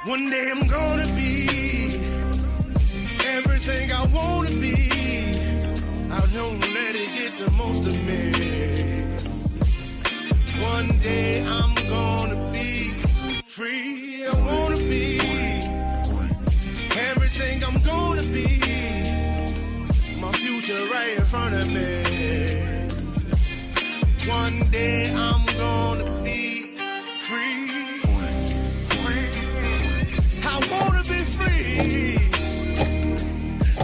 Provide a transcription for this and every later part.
One day I'm gonna be everything I wanna be. I don't let it get the most of me. One day I'm gonna be free. I wanna be everything I'm gonna be. My future right in front of me. One day I'm gonna be free. I wanna be free.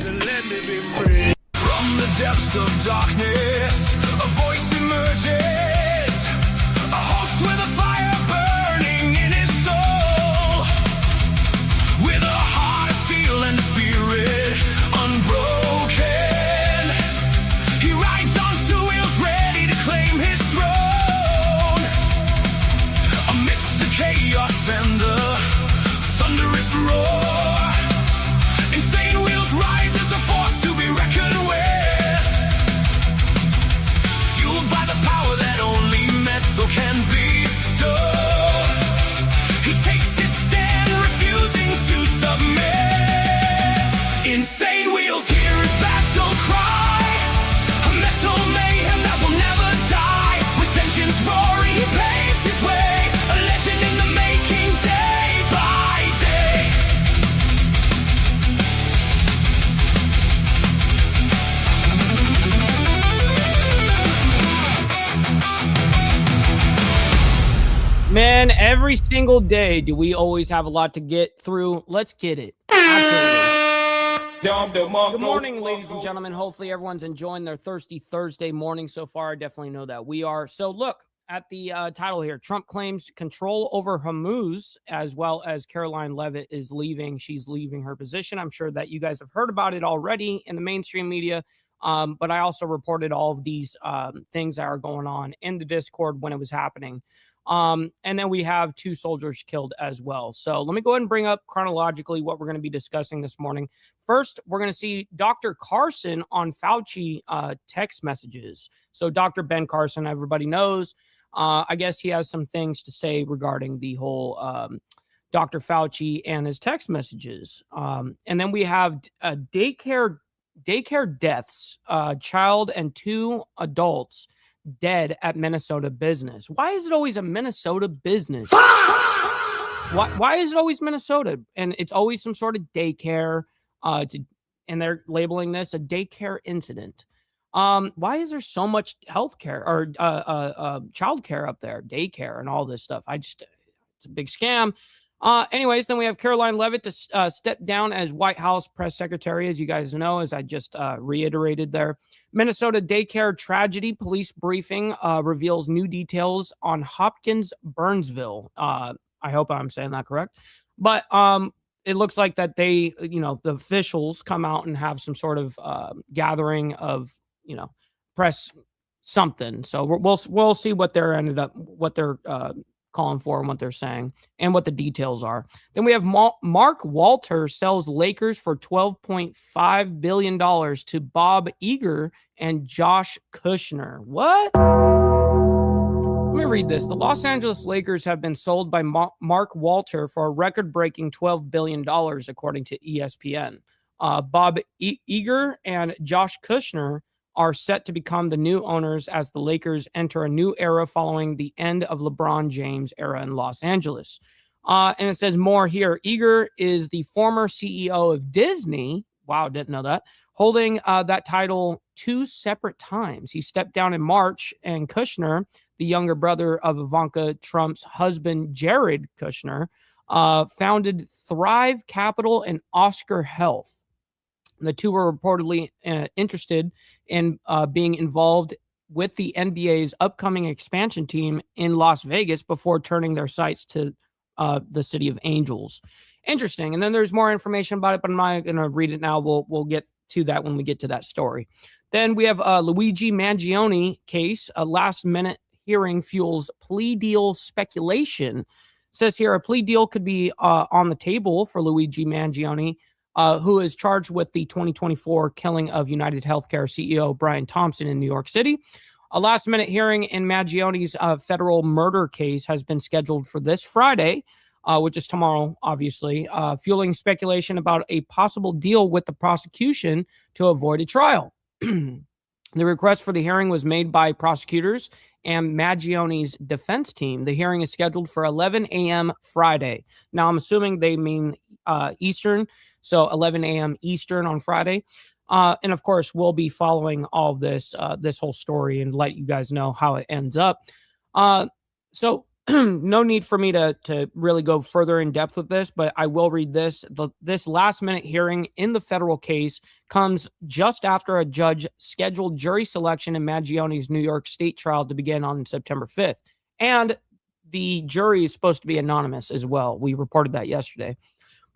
To let me be free. From the depths of darkness, a voice emerges. A host with a fire burning in his soul. With a heart of steel and a spirit unbroken. He rides on two wheels ready to claim his throne. Amidst the chaos and the thunderous roar, insane wheels rise as a force to be reckoned with. Fueled by the power that only metal can bestow. He takes his stand, refusing to submit. Insane wheels hear his battle cry. A metal mayhem that will never die. With engines roaring, he paves his way. A legend in the making, day by day. Man, every single day do we always have a lot to get through. Let's get it. Absolutely. Good morning, ladies and gentlemen. Hopefully everyone's enjoying their Thirsty Thursday morning so far. I definitely know that we are. So look at the title here. Trump claims control over Hormuz, as well as Karoline Leavitt is leaving. She's leaving her position. I'm sure that you guys have heard about it already in the mainstream media. But I also reported all of these things that are going on in the Discord when it was happening. And then we have 2 soldiers killed as well. So let me go ahead and bring up chronologically what we're going to be discussing this morning. First, we're going to see Dr. Carson on Fauci text messages. So Dr. Ben Carson, everybody knows, I guess he has some things to say regarding the whole Dr. Fauci and his text messages. And then we have daycare deaths, child and 2 adults dead at Minnesota business. Why is it always a Minnesota business? Why is it always Minnesota? And it's always some sort of daycare, and they're labeling this a daycare incident. Why is there so much healthcare or childcare up there, daycare and all this stuff? It's a big scam. Anyways, then we have Karoline Leavitt to step down as White House press secretary, as you guys know, as I just reiterated there. Minnesota daycare tragedy police briefing reveals new details on Hopkins Burnsville. I hope I'm saying that correct. But it looks like that they, the officials come out and have some sort of gathering of, press something. So we'll see what they're calling for and what they're saying and what the details are. Then we have Mark Walter sells Lakers for $12.5 billion to Bob Iger and Josh Kushner. What? Let me read this. The Los Angeles Lakers have been sold by Mark Walter for a record-breaking $12 billion, according to ESPN. Bob Iger and Josh Kushner are set to become the new owners as the Lakers enter a new era following the end of LeBron James' era in Los Angeles. And it says more here. Iger is the former CEO of Disney. Wow, didn't know that. Holding that title 2 separate times. He stepped down in March, and Kushner, the younger brother of Ivanka Trump's husband, Jared Kushner, founded Thrive Capital and Oscar Health. The 2 were reportedly interested in being involved with the NBA's upcoming expansion team in Las Vegas before turning their sights to the City of Angels. Interesting. And then there's more information about it, but I'm not going to read it now. We'll get to that when we get to that story. Then we have Luigi Mangione case. A last-minute hearing fuels plea deal speculation. It says here a plea deal could be on the table for Luigi Mangione, who is charged with the 2024 killing of United Healthcare CEO Brian Thompson in New York City. A last-minute hearing in Mangione's federal murder case has been scheduled for this Friday. which is tomorrow, obviously, fueling speculation about a possible deal with the prosecution to avoid a trial. The request for the hearing was made by prosecutors and Maggioni's defense team. The hearing is scheduled for 11 a.m. Friday. Now, I'm assuming they mean Eastern, so 11 a.m. Eastern on Friday. And of course, we'll be following all of this, this whole story, and let you guys know how it ends up. So no need for me to really go further in depth with this, but I will read this. This last minute hearing in the federal case comes just after a judge scheduled jury selection in Maggioni's New York State trial to begin on September 5th. And the jury is supposed to be anonymous as well. We reported that yesterday.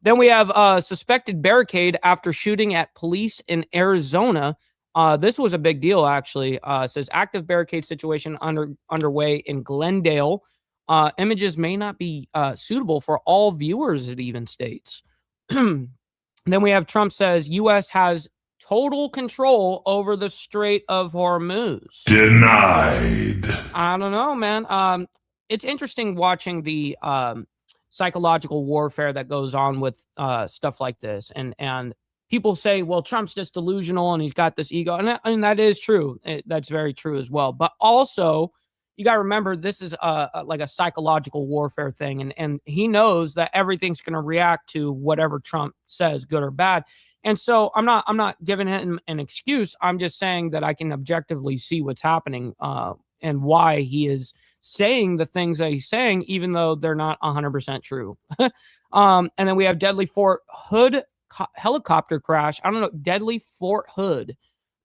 Then we have a suspected barricade after shooting at police in Arizona. This was a big deal, actually. It says active barricade situation underway in Glendale. Images may not be suitable for all viewers, it even states. Then we have Trump says U.S. has total control over the Strait of Hormuz. Denied. I don't know, man. It's interesting watching the psychological warfare that goes on with stuff like this. And people say, well, Trump's just delusional and he's got this ego. And that is true. That's very true as well. But also, you got to remember, this is like a psychological warfare thing. And he knows that everything's going to react to whatever Trump says, good or bad. And so I'm not giving him an excuse. I'm just saying that I can objectively see what's happening and why he is saying the things that he's saying, even though they're not 100% true. And then we have deadly Fort Hood helicopter crash. I don't know, deadly Fort Hood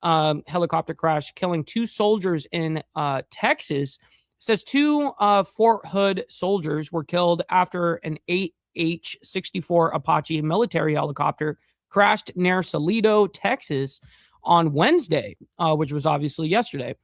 helicopter crash, killing 2 soldiers in Texas. It says 2 Fort Hood soldiers were killed after an H-64 Apache military helicopter crashed near Salado, Texas on Wednesday, which was obviously yesterday.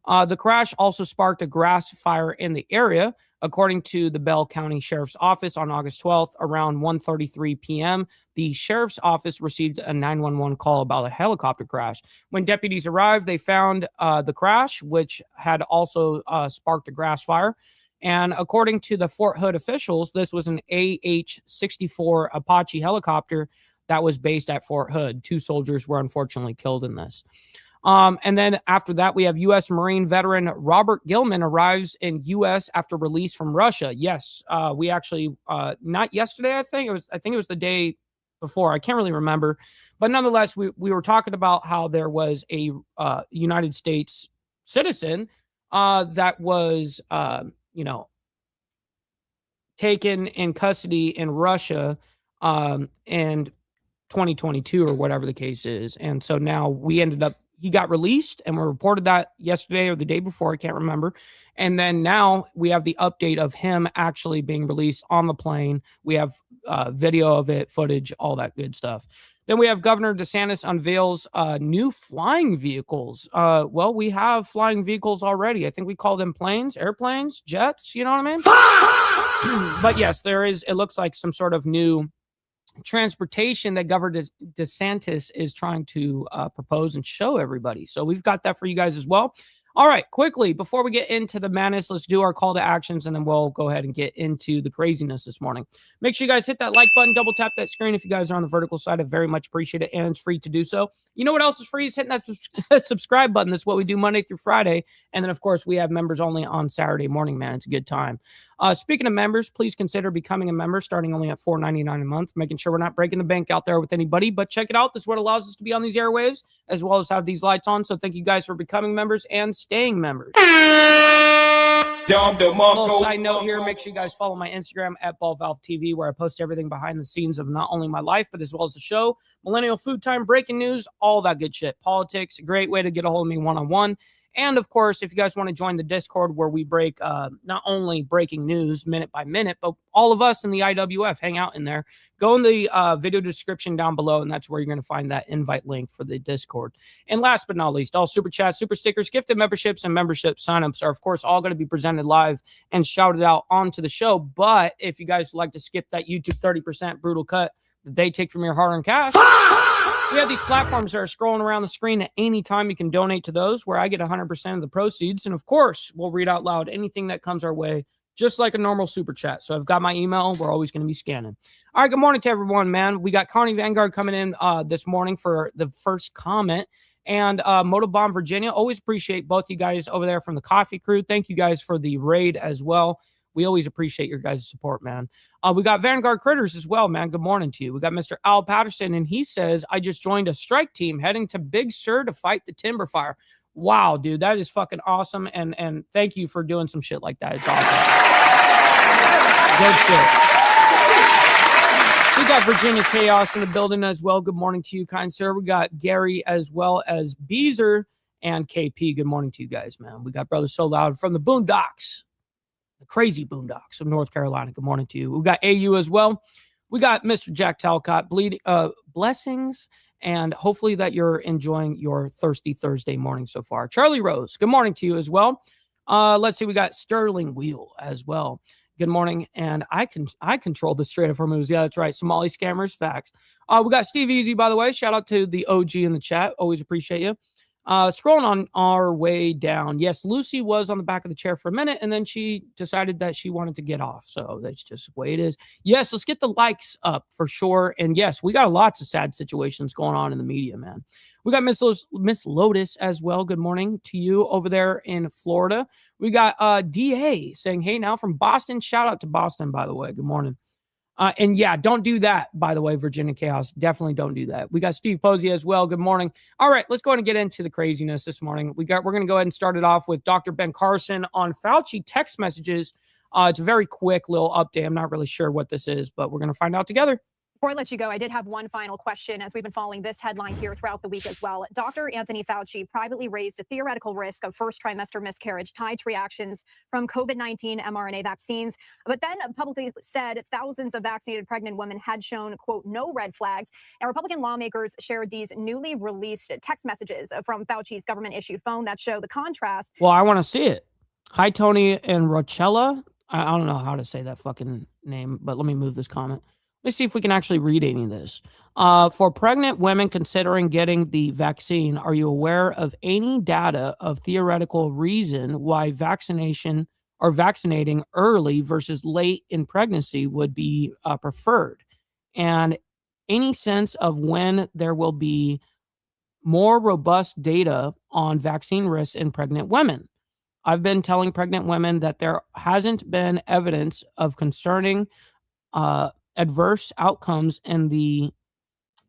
The crash also sparked a grass fire in the area. According to the Bell County Sheriff's Office on August 12th, around 1:33 p.m., the Sheriff's Office received a 911 call about a helicopter crash. When deputies arrived, they found the crash, which had also sparked a grass fire. And according to the Fort Hood officials, this was an AH-64 Apache helicopter that was based at Fort Hood. 2 soldiers were unfortunately killed in this. And then after that, we have U.S. Marine veteran Robert Gilman arrives in U.S. after release from Russia. Yes, we actually, not yesterday, I think it was the day before. I can't really remember. But nonetheless, we were talking about how there was a United States citizen that was, taken in custody in Russia in 2022 or whatever the case is. And so now he got released, and we reported that yesterday or the day before. I can't remember. And then now we have the update of him actually being released on the plane. We have video of it, footage, all that good stuff. Then we have Governor DeSantis unveils new flying vehicles. Well, we have flying vehicles already. I think we call them planes, airplanes, jets. You know what I mean? But yes, there is. It looks like some sort of new transportation that Governor DeSantis is trying to propose and show everybody. So we've got that for you guys as well. All right, quickly, before we get into the madness, let's do our call to actions, and then we'll go ahead and get into the craziness this morning. Make sure you guys hit that like button, double tap that screen if you guys are on the vertical side. I very much appreciate it, and it's free to do so. You know what else is free is hitting that subscribe button. That's what we do Monday through Friday. And then, of course, we have members only on Saturday morning, man. It's a good time. Speaking of members, please consider becoming a member starting only at $4.99 a month, making sure we're not breaking the bank out there with anybody. But check it out. This is what allows us to be on these airwaves, as well as have these lights on. So thank you guys for becoming members and staying members. A little side note here, make sure you guys follow my Instagram at BallValveTV, where I post everything behind the scenes of not only my life, but as well as the show, Millennial Food Time, breaking news, all that good shit. Politics, a great way to get a hold of me one-on-one. And, of course, if you guys want to join the Discord where we break not only breaking news minute by minute, but all of us in the IWF hang out in there, go in the video description down below, and that's where you're going to find that invite link for the Discord. And last but not least, all super chats, super stickers, gifted memberships, and membership signups are, of course, all going to be presented live and shouted out onto the show. But if you guys like to skip that YouTube 30% brutal cut that they take from your hard-earned cash, we have these platforms that are scrolling around the screen at any time. You can donate to those, where I get 100% of the proceeds. And, of course, we'll read out loud anything that comes our way just like a normal super chat. So I've got my email. We're always going to be scanning. All right, good morning to everyone, man. We got Connie Vanguard coming in this morning for the first comment. And Motobomb Virginia, always appreciate both you guys over there from the coffee crew. Thank you guys for the raid as well. We always appreciate your guys' support, man. We got Vanguard Critters as well, man. Good morning to you. We got Mr. Al Patterson, and he says, I just joined a strike team heading to Big Sur to fight the timber fire. Wow, dude, that is fucking awesome. And thank you for doing some shit like that. It's awesome. Good shit. We got Virginia Chaos in the building as well. Good morning to you, kind sir. We got Gary as well as Beezer and KP. Good morning to you guys, man. We got Brother So Loud from the Boondocks. The crazy boondocks of North Carolina. Good morning to you. We got AU as well. We got Mr. Jack Talcott. Blessings, and hopefully that you're enjoying your Thirsty Thursday morning so far. Charlie Rose, good morning to you as well. Let's see. We got Sterling Wheel as well. Good morning, and I control the Strait of Hormuz. Yeah, that's right. Somali scammers, facts. We got Steve Easy, by the way. Shout out to the OG in the chat. Always appreciate you. Scrolling on our way down. Yes, Lucy was on the back of the chair for a minute, and then she decided that she wanted to get off. So that's just the way it is. Yes, let's get the likes up for sure. And yes, we got lots of sad situations going on in the media, man. We got Miss Lotus as well. Good morning to you over there in Florida. We got DA saying, hey, now from Boston. Shout out to Boston, by the way. Good morning. And yeah, don't do that, by the way, Virginia Chaos. Definitely don't do that. We got Steve Posey as well. Good morning. All right, let's go ahead and get into the craziness this morning. We're going to go ahead and start it off with Dr. Ben Carson on Fauci text messages. It's a very quick little update. I'm not really sure what this is, but we're going to find out together. Before I let you go, I did have one final question as we've been following this headline here throughout the week as well. Dr. Anthony Fauci privately raised a theoretical risk of first trimester miscarriage tied to reactions from COVID-19 mRNA vaccines, but then publicly said thousands of vaccinated pregnant women had shown, quote, no red flags. And Republican lawmakers shared these newly released text messages from Fauci's government-issued phone that show the contrast. Well, I want to see it. Hi, Tony and Rochella. I don't know how to say that fucking name, but let me move this comment. Let's see if we can actually read any of this. For pregnant women considering getting the vaccine, are you aware of any data of theoretical reason why vaccination or vaccinating early versus late in pregnancy would be preferred? And any sense of when there will be more robust data on vaccine risks in pregnant women? I've been telling pregnant women that there hasn't been evidence of concerning adverse outcomes in the,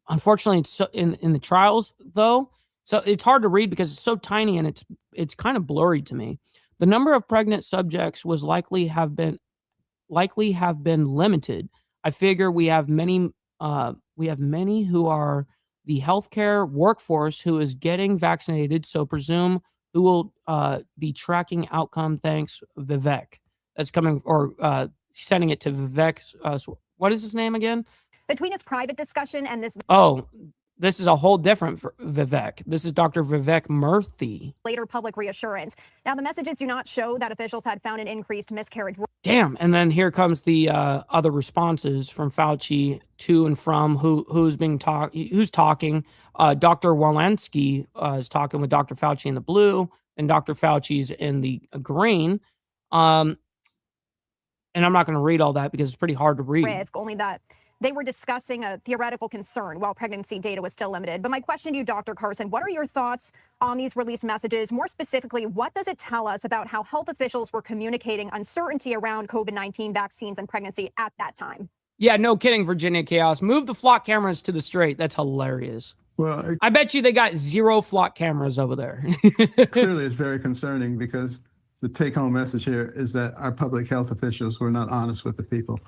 unfortunately, it's so, in the trials though, so it's hard to read because it's so tiny and it's kind of blurry to me. The number of pregnant subjects was likely have been limited. I figure we have many who are the healthcare workforce who is getting vaccinated, so presume who will be tracking outcome. Thanks, Vivek. That's coming, or sending it to Vivek. What is his name again? Between his private discussion and this. Oh, this is a whole different Vivek. This is Dr. Vivek Murthy. Later public reassurance. Now, the messages do not show that officials had found an increased miscarriage. Damn. And then here comes the other responses from Fauci to and from who's talking. Dr. Walensky is talking with Dr. Fauci in the blue, and Dr. Fauci's in the green. And I'm not going to read all that because it's pretty hard to read. Risk, only that they were discussing a theoretical concern while pregnancy data was still limited. But my question to you, Dr. Carson, what are your thoughts on these released messages? More specifically, what does it tell us about how health officials were communicating uncertainty around COVID-19 vaccines and pregnancy at that time? Yeah, no kidding, Virginia Chaos. Move the flock cameras to the straight. That's hilarious. Well, I bet you they got 0 flock cameras over there. clearly it's very concerning because the take-home message here is that our public health officials were not honest with the people,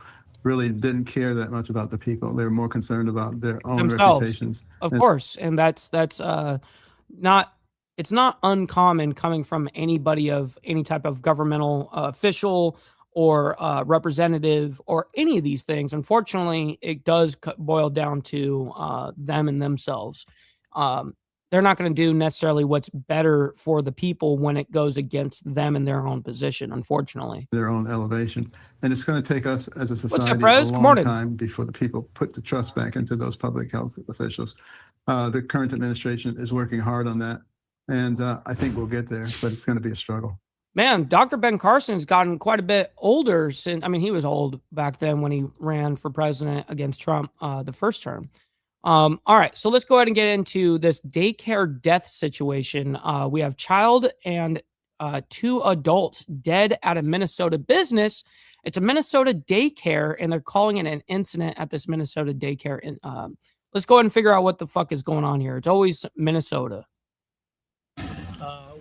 really didn't care that much about the people. They were more concerned about their own reputations. Of course, and that's not, it's not uncommon coming from anybody of any type of governmental official or representative or any of these things. Unfortunately, it does boil down to them and themselves. They're not going to do necessarily what's better for the people when it goes against them in their own position, unfortunately. Their own elevation. And it's going to take us as a society up, a long time before the people put the trust back into those public health officials. The current administration is working hard on that. And I think we'll get there, but it's going to be a struggle. Man, Dr. Ben Carson's gotten quite a bit older since, I mean, he was old back then when he ran for president against Trump the first term. All right, so let's go ahead and get into this daycare death situation. We have child and 2 adults dead at a Minnesota business. It's a Minnesota daycare, and they're calling it an incident at this Minnesota daycare. Let's go ahead and figure out what the fuck is going on here. It's always Minnesota.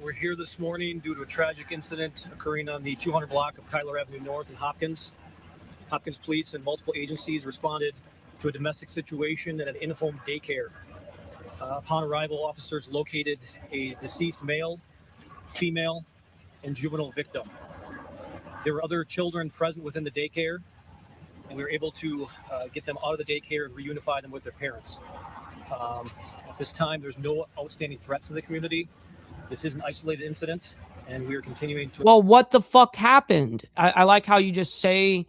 We're here this morning due to a tragic incident occurring on the 200 block of Tyler Avenue North in Hopkins. Hopkins police and multiple agencies responded to a domestic situation at an in-home daycare. Upon arrival, officers located a deceased male, female, and juvenile victim. There were other children present within the daycare, and we were able to get them out of the daycare and reunify them with their parents. At this time, there's no outstanding threats in the community. This is an isolated incident, and we are continuing to... Well, what the fuck happened? I like how you just say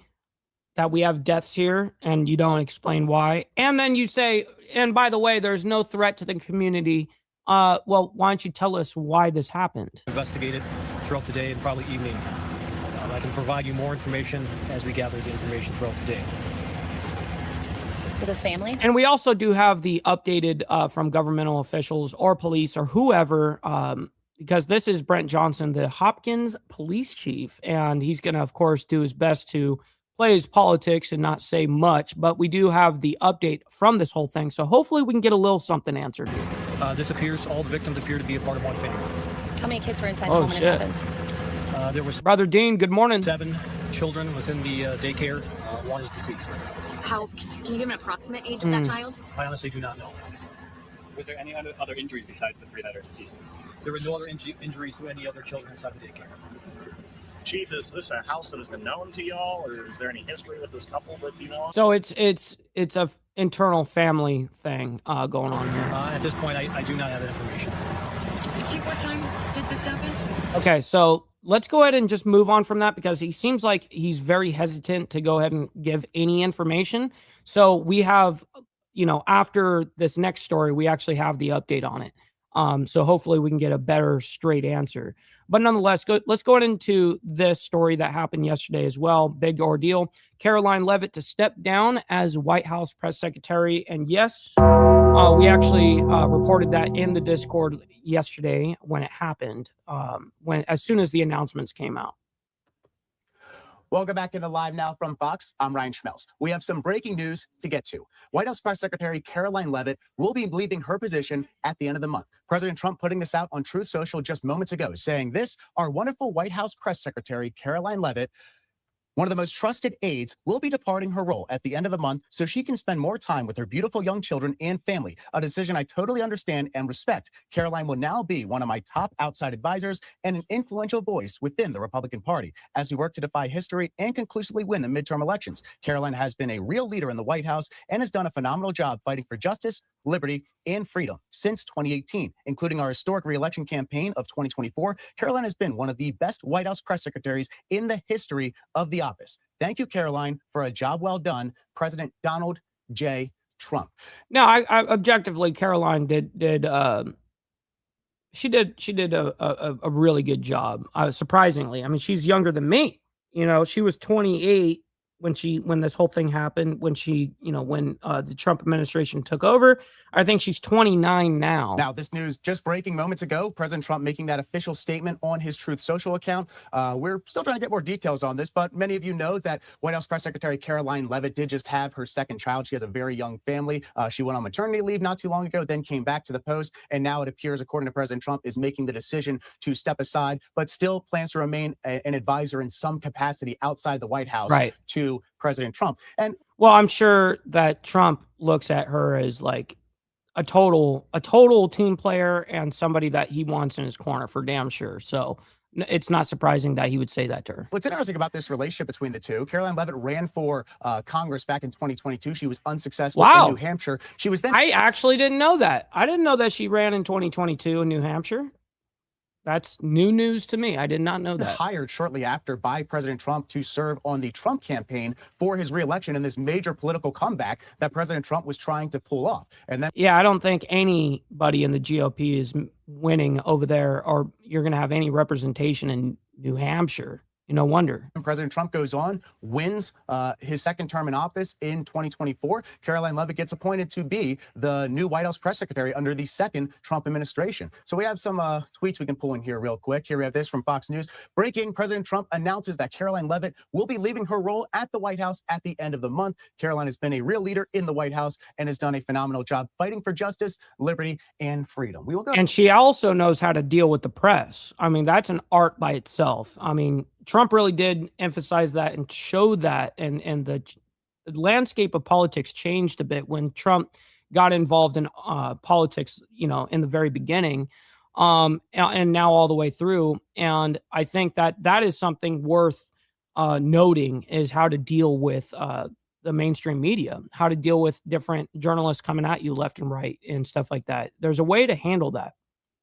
that we have deaths here, and you don't explain why. And then you say, and by the way, there's no threat to the community. Well, why don't you tell us why this happened? Investigate it throughout the day and probably evening. I can provide you more information as we gather the information throughout the day. Is this family? And we also do have the updated from governmental officials or police or whoever, because this is Brent Johnson, the Hopkins police chief, and he's going to, of course, do his best to play his politics and not say much, but we do have the update from this whole thing, so hopefully we can get a little something answered here. All the victims appear to be a part of one family. How many kids were inside the home when it happened? There was Brother Dean, good morning. 7 children within the daycare. One is deceased. Can you give an approximate age of that child? I honestly do not know. Were there any other injuries besides the 3 that are deceased? There were no other injuries to any other children inside the daycare. Chief, is this a house that has been known to y'all, or is there any history with this couple that you know of? So it's a internal family thing going on here. At this point, I do not have that information. Chief, what time did this happen? Okay, so let's go ahead and just move on from that because he seems like he's very hesitant to go ahead and give any information. So we have, after this next story, we actually have the update on it. So hopefully we can get a better straight answer. But nonetheless, let's go into this story that happened yesterday as well. Big ordeal. Karoline Leavitt to step down as White House press secretary. And yes, we actually reported that in the Discord yesterday when it happened, as soon as the announcements came out. Welcome back into Live Now from Fox. I'm Ryan Schmelz. We have some breaking news to get to. White House Press Secretary Karoline Leavitt will be leaving her position at the end of the month. President Trump putting this out on Truth Social just moments ago, saying this, our wonderful White House Press Secretary Karoline Leavitt, one of the most trusted aides, will be departing her role at the end of the month so she can spend more time with her beautiful young children and family, a decision I totally understand and respect. Karoline will now be one of my top outside advisors and an influential voice within the Republican Party as we work to defy history and conclusively win the midterm elections. Karoline has been a real leader in the White House and has done a phenomenal job fighting for justice, liberty, and freedom since 2018, including our historic re-election campaign of 2024. Karoline has been one of the best White House press secretaries in the history of the office. Thank you, Karoline, for a job well done. President Donald J. Trump. No, I objectively, Karoline did a really good job. Surprisingly, I mean, she's younger than me. She was 28 when this whole thing happened, when the Trump administration took over. I think she's 29 now. Now, this news just breaking moments ago, President Trump making that official statement on his Truth Social account. We're still trying to get more details on this, but many of you know that White House Press Secretary Karoline Leavitt did just have her second child. She has a very young family. She went on maternity leave not too long ago, then came back to the post, and now it appears, according to President Trump, is making the decision to step aside, but still plans to remain an advisor in some capacity outside the White House to President Trump. And well, I'm sure that Trump looks at her as like a total team player and somebody that he wants in his corner for damn sure. So it's not surprising that he would say that to her. What's interesting about this relationship between the two, Karoline Leavitt ran for Congress back in 2022. She was unsuccessful in New Hampshire. She was then... I actually didn't know that. I didn't know that she ran in 2022 in New Hampshire. That's new news to me. I did not know that. Hired shortly after by President Trump to serve on the Trump campaign for his reelection in this major political comeback that President Trump was trying to pull off. And then, yeah, I don't think anybody in the GOP is winning over there, or you're going to have any representation in New Hampshire. No wonder. President Trump goes on, wins his second term in office in 2024. Karoline Leavitt gets appointed to be the new White House press secretary under the second Trump administration. So we have some tweets we can pull in here real quick. Here we have this from Fox News. Breaking, President Trump announces that Karoline Leavitt will be leaving her role at the White House at the end of the month. Karoline has been a real leader in the White House and has done a phenomenal job fighting for justice, liberty, and freedom. We will go. And she also knows how to deal with the press. I mean, that's an art by itself. I mean, Trump really did emphasize that and show that, and the landscape of politics changed a bit when Trump got involved in politics, in the very beginning, and now all the way through. And I think that is something worth noting, is how to deal with the mainstream media, how to deal with different journalists coming at you left and right and stuff like that. There's a way to handle that.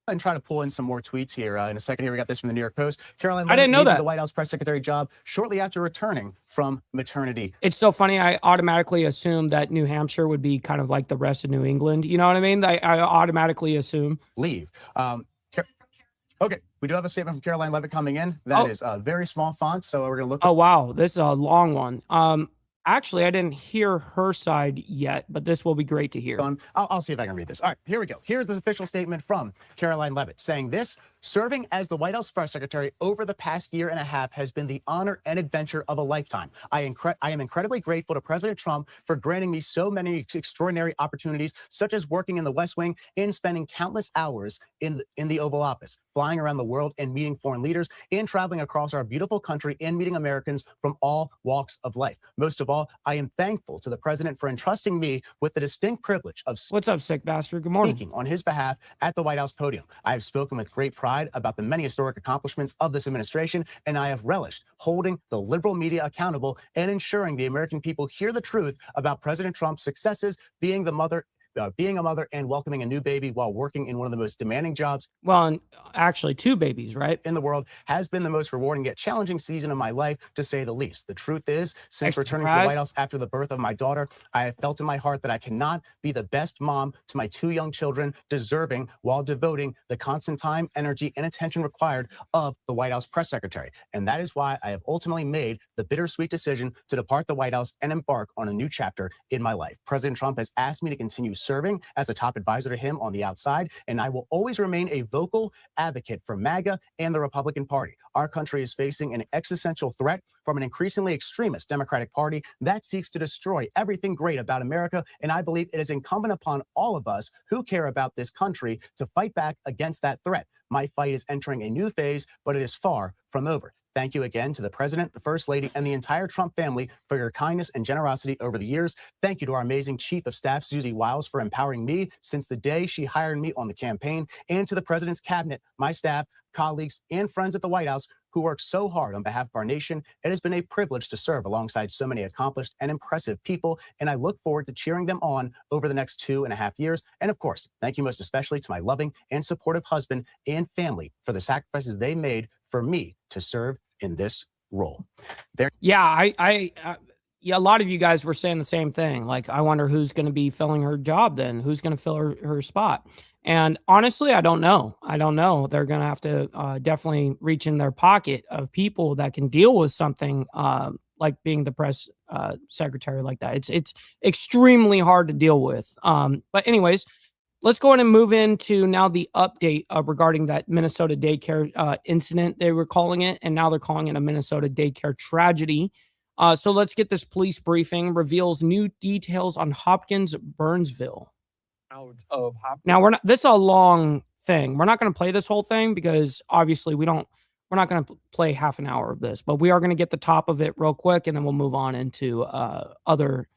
And try to pull in some more tweets here in a second. Here we got this from the New York Post. Karoline I didn't know that. The White House press secretary job shortly after returning from maternity. It's so funny. I automatically assumed that New Hampshire would be kind of like the rest of New England. You know what I mean? I automatically assume. Leave. Okay, we do have a statement from Karoline Leavitt coming in. That is a very small font, so we're going to look. Oh, wow. This is a long one. Actually, I didn't hear her side yet, but this will be great to hear. I'll see if I can read this. All right, here we go. Here's the official statement from Karoline Leavitt saying this: serving as the White House press secretary over the past year and a half has been the honor and adventure of a lifetime. I am incredibly grateful to President Trump for granting me so many extraordinary opportunities, such as working in the West Wing and spending countless hours in the Oval Office, flying around the world and meeting foreign leaders, and traveling across our beautiful country and meeting Americans from all walks of life. Most of all, I am thankful to the president for entrusting me with the distinct privilege of what's up, sick bastard? Good morning. Speaking on his behalf at the White House podium. I have spoken with great pride about the many historic accomplishments of this administration, and I have relished holding the liberal media accountable and ensuring the American people hear the truth about President Trump's successes, being a mother and welcoming a new baby while working in one of the most demanding jobs. Well, and actually 2 babies, right? In the world has been the most rewarding yet challenging season of my life, to say the least. The truth is, since returning to the White House after the birth of my daughter, I have felt in my heart that I cannot be the best mom to my 2 young children, deserving while devoting the constant time, energy, and attention required of the White House press secretary. And that is why I have ultimately made the bittersweet decision to depart the White House and embark on a new chapter in my life. President Trump has asked me to continue serving as a top advisor to him on the outside, and I will always remain a vocal advocate for MAGA and the Republican Party. Our country is facing an existential threat from an increasingly extremist Democratic Party that seeks to destroy everything great about America, and I believe it is incumbent upon all of us who care about this country to fight back against that threat. My fight is entering a new phase, but it is far from over. Thank you again to the President, the First Lady, and the entire Trump family for your kindness and generosity over the years. Thank you to our amazing Chief of Staff, Susie Wiles, for empowering me since the day she hired me on the campaign, and to the President's cabinet, my staff, colleagues, and friends at the White House who work so hard on behalf of our nation. It has been a privilege to serve alongside so many accomplished and impressive people, and I look forward to cheering them on over the next 2.5 years. And of course, thank you most especially to my loving and supportive husband and family for the sacrifices they made for me to serve in this role. Yeah, yeah, a lot of you guys were saying the same thing. Like, I wonder who's going to be filling her job then, who's going to fill her spot. And honestly, I don't know. They're going to have to definitely reach in their pocket of people that can deal with something like being the press secretary like that. It's extremely hard to deal with. But anyways, let's go ahead and move into now the update regarding that Minnesota daycare incident, they were calling it, and now they're calling it a Minnesota daycare tragedy. So let's get this police briefing. Reveals new details on Hopkins Burnsville. Out of Hopkins. Now this is a long thing. We're not going to play this whole thing because obviously we're not going to play half an hour of this, but we are going to get the top of it real quick, and then we'll move on into other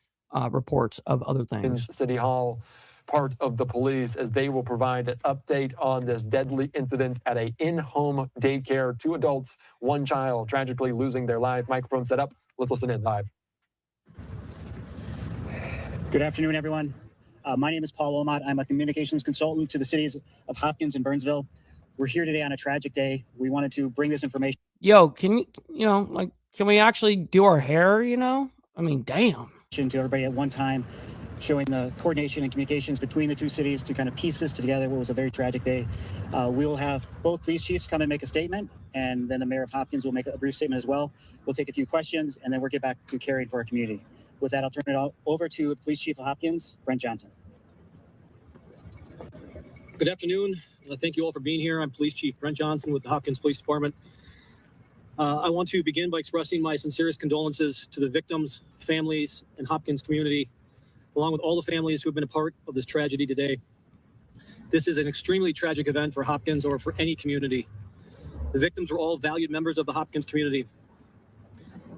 reports of other things. City Hall, part of the police, as they will provide an update on this deadly incident at a in-home daycare. 2 adults, 1 child tragically losing their life. Microphone set up. Let's listen in live. Good afternoon, everyone. My name is Paul Wilmot. I'm a communications consultant to the cities of Hopkins and Burnsville. We're here today on a tragic day. We wanted to bring this information. Yo, can we actually do our hair, I mean, damn. To everybody at one time. showing the coordination and communications between the two cities to kind of piece this together. What was a very tragic day. We'll have both police chiefs come and make a statement, and then the mayor of Hopkins will make a brief statement as well. We'll take a few questions, and then we'll get back to caring for our community. With that, I'll turn it over to the police chief of Hopkins, Brent Johnson. Good afternoon. Thank you all for being here. I'm Police Chief Brent Johnson with the Hopkins Police Department. I want to begin by expressing my sincerest condolences to the victims, families, and Hopkins community, along with all the families who have been a part of this tragedy today. This is an extremely tragic event for Hopkins or for any community. The victims were all valued members of the Hopkins community.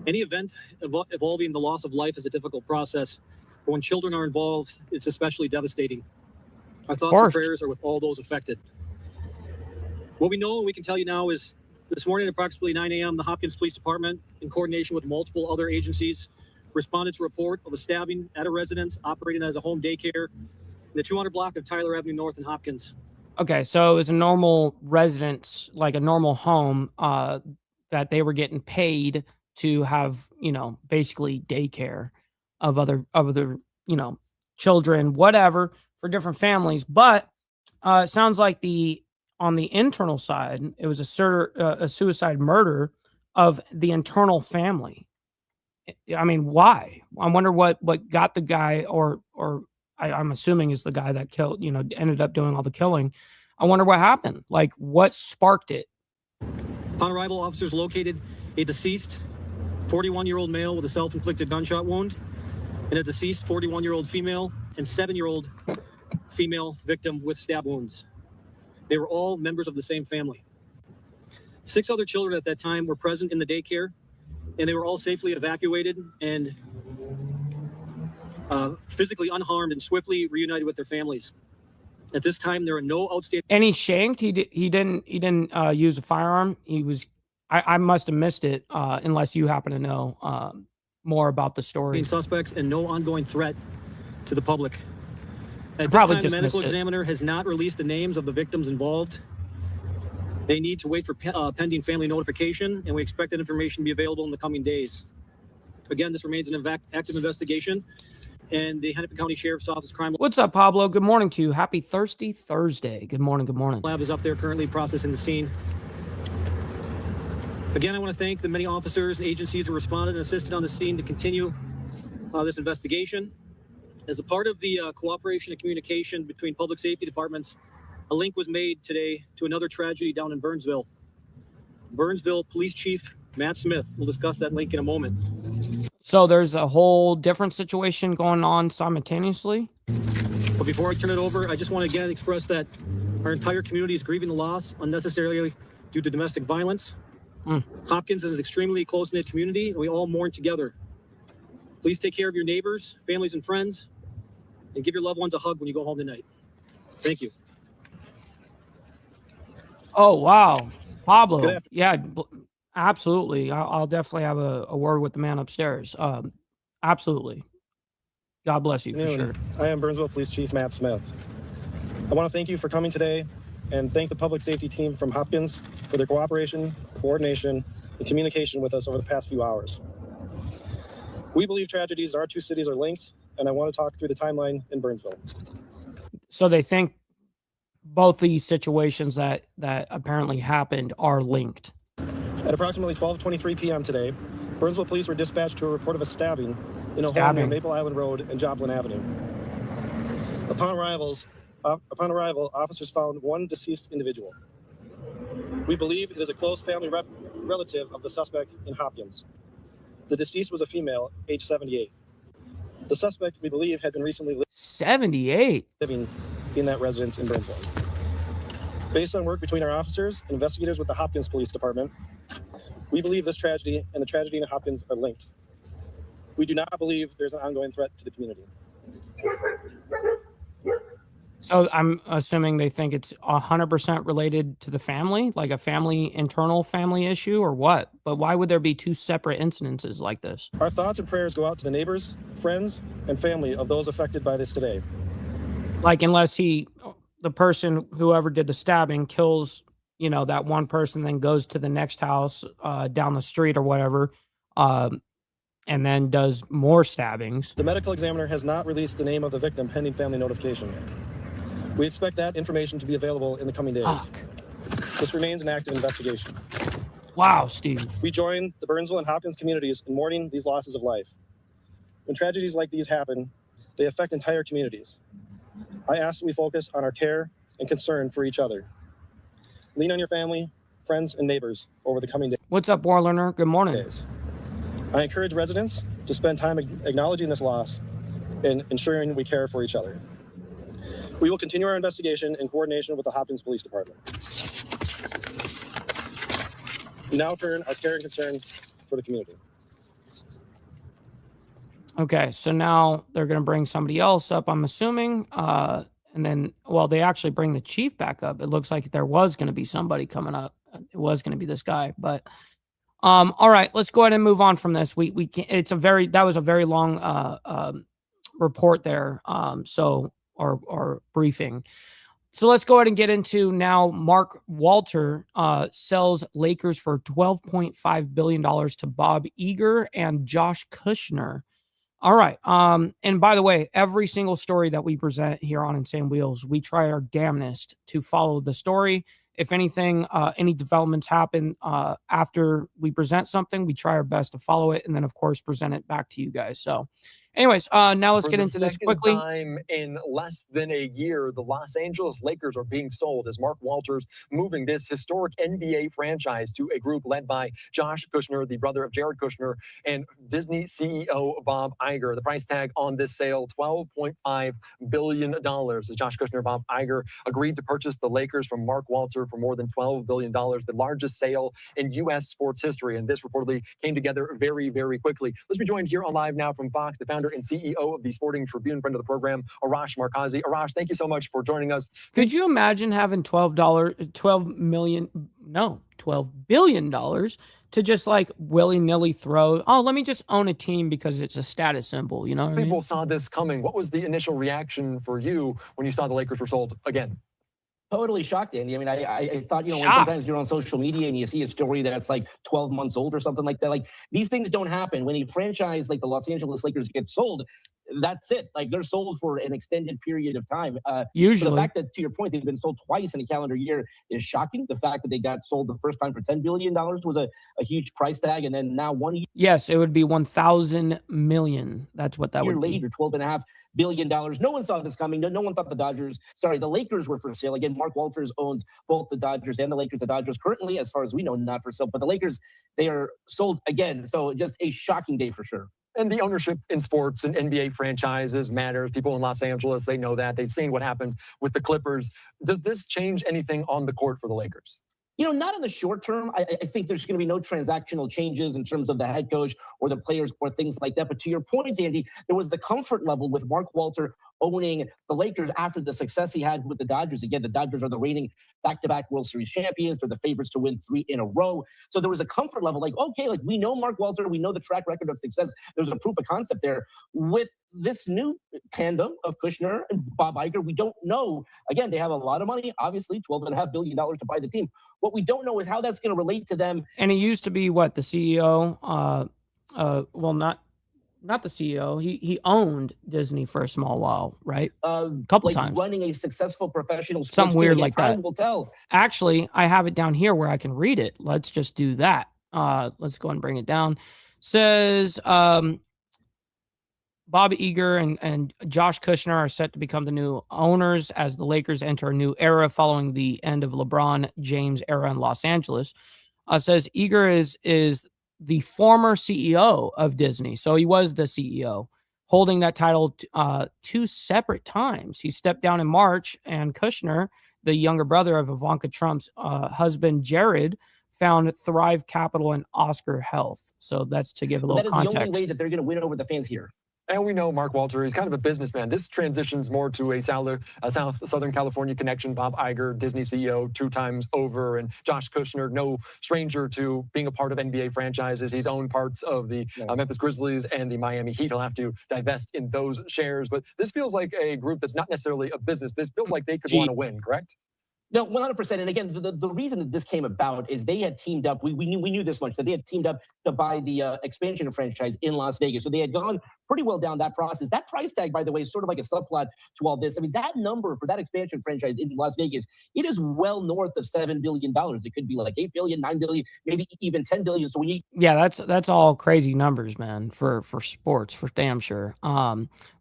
Any event involving the loss of life is a difficult process, but when children are involved, it's especially devastating. Our thoughts and prayers are with all those affected. What we know and we can tell you now is this morning at approximately 9 a.m., the Hopkins Police Department, in coordination with multiple other agencies, responded to a report of a stabbing at a residence operating as a home daycare in the 200 block of Tyler Avenue North in Hopkins. Okay, so it was a normal residence, like a normal home, that they were getting paid to have, you know, basically daycare of other, you know, children, whatever, for different families. But it sounds like on the internal side, it was a suicide murder of the internal family. I mean, why? I wonder what got the guy, or I'm assuming is the guy that killed, you know, ended up doing all the killing. I wonder what happened. Like, what sparked it? Upon arrival, officers located a deceased 41-year-old male with a self-inflicted gunshot wound and a deceased 41-year-old female and 7-year-old female victim with stab wounds. They were all members of the same family. 6 other children at that time were present in the daycare, and they were all safely evacuated and physically unharmed and swiftly reunited with their families. At this time, there are no outstanding. And he shanked. He didn't use a firearm. I must have missed it, unless you happen to know more about the story. Suspects and no ongoing threat to the public. At this time, the medical examiner has not released the names of the victims involved. They need to wait for pending family notification, and we expect that information to be available in the coming days. Again, this remains an active investigation, and the Hennepin County Sheriff's Office Crime What's up, Pablo? Good morning to you. Happy Thirsty Thursday. Good morning. Good morning. Lab is up there currently processing the scene. Again, I want to thank the many officers and agencies who responded and assisted on the scene to continue this investigation. As a part of the cooperation and communication between public safety departments, a link was made today to another tragedy down in Burnsville. Burnsville Police Chief Matt Smith will discuss that link in a moment. So there's a whole different situation going on simultaneously. But before I turn it over, I just want to again express that our entire community is grieving the loss unnecessarily due to domestic violence. Hopkins is an extremely close-knit community, and we all mourn together. Please take care of your neighbors, families, and friends, and give your loved ones a hug when you go home tonight. Thank you. Oh, wow. Pablo. Yeah, absolutely. I'll definitely have a word with the man upstairs. Absolutely. God bless you for sure. I am Burnsville Police Chief Matt Smith. I want to thank you for coming today and thank the public safety team from Hopkins for their cooperation, coordination, and communication with us over the past few hours. We believe tragedies in our two cities are linked, and I want to talk through the timeline in Burnsville. So they think both these situations that apparently happened are linked. At approximately 12:23 p.m. today, Burnsville police were dispatched to a report of a stabbing in a home near Maple Island Road and Joplin Avenue. Upon arrival, officers found one deceased individual. We believe it is a close family relative of the suspect in Hopkins. The deceased was a female, age 78. The suspect, we believe, had been recently 78 living in that residence in Burnsville. Based on work between our officers and investigators with the Hopkins Police Department, we believe this tragedy and the tragedy in Hopkins are linked. We do not believe there's an ongoing threat to the community. So I'm assuming they think it's 100% related to the family, like a internal family issue, or what? But why would there be two separate incidences like this? Our thoughts and prayers go out to the neighbors, friends, and family of those affected by this today. Like, unless the person, whoever did the stabbing, kills, that one person, then goes to the next house down the street or whatever. and then does more stabbings. The medical examiner has not released the name of the victim pending family notification. We expect that information to be available in the coming days. Fuck. This remains an active investigation. Wow, Steve. We join the Burnsville and Hopkins communities in mourning these losses of life. When tragedies like these happen, they affect entire communities. I ask that we focus on our care and concern for each other. Lean on your family, friends, and neighbors over the coming days. What's up, Warlener? Good morning. I encourage residents to spend time acknowledging this loss and ensuring we care for each other. We will continue our investigation in coordination with the Hopkins Police Department. We now turn our care and concern for the community. Okay, so now they're going to bring somebody else up, I'm assuming. And then, well, they actually bring the chief back up. It looks like there was going to be somebody coming up. It was going to be this guy, but all right, let's go ahead and move on from this. We can't, that was a very long report there. Or briefing. So let's go ahead and get into now. Mark Walter sells Lakers for $12.5 billion to Bob Iger and Josh Kushner. All right. And by the way, every single story that we present here on Insane Wheels, we try our damnedest to follow the story. If anything, any developments happen after we present something, we try our best to follow it and then, of course, present it back to you guys. So anyways, now let's get into this quickly. Time in less than a year, the Los Angeles Lakers are being sold as Mark Walters moving this historic NBA franchise to a group led by Josh Kushner, the brother of Jared Kushner, and Disney CEO Bob Iger. The price tag on this sale, $12.5 billion. As Josh Kushner and Bob Iger agreed to purchase the Lakers from Mark Walter for more than $12 billion, the largest sale in U.S. sports history. And this reportedly came together very, very quickly. Let's be joined here on live now from Fox, the founder and CEO of the Sporting Tribune, friend of the program, Arash Markazi. Arash, thank you so much for joining us. Could you imagine having $12 billion to just like willy-nilly throw, oh, let me just own a team because it's a status symbol, you know what I mean? People saw this coming. What was the initial reaction for you when you saw the Lakers were sold again? Totally shocked, Andy. I mean, I thought, when sometimes you're on social media and you see a story that's like 12 months old or something like that, like these things don't happen. When a franchise like the Los Angeles Lakers gets sold, that's it. Like they're sold for an extended period of time. Usually. So the fact that, to your point, they've been sold twice in a calendar year is shocking. The fact that they got sold the first time for $10 billion was a huge price tag. And then now 1 year. Yes, it would be 1,000 million. That's what that would be. Later, $12.5 billion. No one saw this coming. No one thought the Lakers were for sale. Again, Mark Walters owns both the Dodgers and the Lakers. The Dodgers currently, as far as we know, not for sale. But the Lakers, they are sold again. So just a shocking day for sure. And the ownership in sports and NBA franchises matters. People in Los Angeles, they know that. They've seen what happened with the Clippers. Does this change anything on the court for the Lakers? Not in the short term. I think there's going to be no transactional changes in terms of the head coach or the players or things like that. But to your point, Andy, there was the comfort level with Mark Walter owning the Lakers after the success he had with the Dodgers. Again, the Dodgers are the reigning back-to-back World Series champions. They're the favorites to win 3 in a row. So there was a comfort level like, okay, like we know Mark Walter. We know the track record of success. There's a proof of concept there. With this new tandem of Kushner and Bob Iger, we don't know. Again, they have a lot of money, obviously, $12.5 billion to buy the team. What we don't know is how that's going to relate to them. And he used to be what, the CEO? Well, not the CEO. He owned Disney for a small while, right? A couple times. Running a successful professional sports something weird team. like Time that. will tell. Actually, I have it down here where I can read it. Let's just do that. Let's go and bring it down. Says Bob Iger and Josh Kushner are set to become the new owners as the Lakers enter a new era following the end of LeBron James era in Los Angeles. Says Iger is the former CEO of Disney. So he was the CEO, holding that title 2 separate times. He stepped down in March, and Kushner, the younger brother of Ivanka Trump's husband, Jared, found Thrive Capital and Oscar Health. So that's to give a little context. That is the only way that they're going to win over the fans here. And we know Mark Walter, he's kind of a businessman. This transitions more to a Southern California connection. Bob Iger, Disney CEO 2 times over, and Josh Kushner, no stranger to being a part of NBA franchises. He's owned parts of the Memphis Grizzlies and the Miami Heat. He'll have to divest in those shares. But this feels like a group that's not necessarily a business. This feels like they could want to win, correct? No, 100%. And again, the reason that this came about is they had teamed up. We knew this much, that they had teamed up to buy the expansion franchise in Las Vegas. So they had gone pretty well down that process. That price tag, by the way, is sort of like a subplot to all this. I mean, that number for that expansion franchise in Las Vegas, it is well north of $7 billion. It could be like $8 billion, $9 billion, maybe even $10 billion. So when you that's all crazy numbers, man, for sports, for damn sure.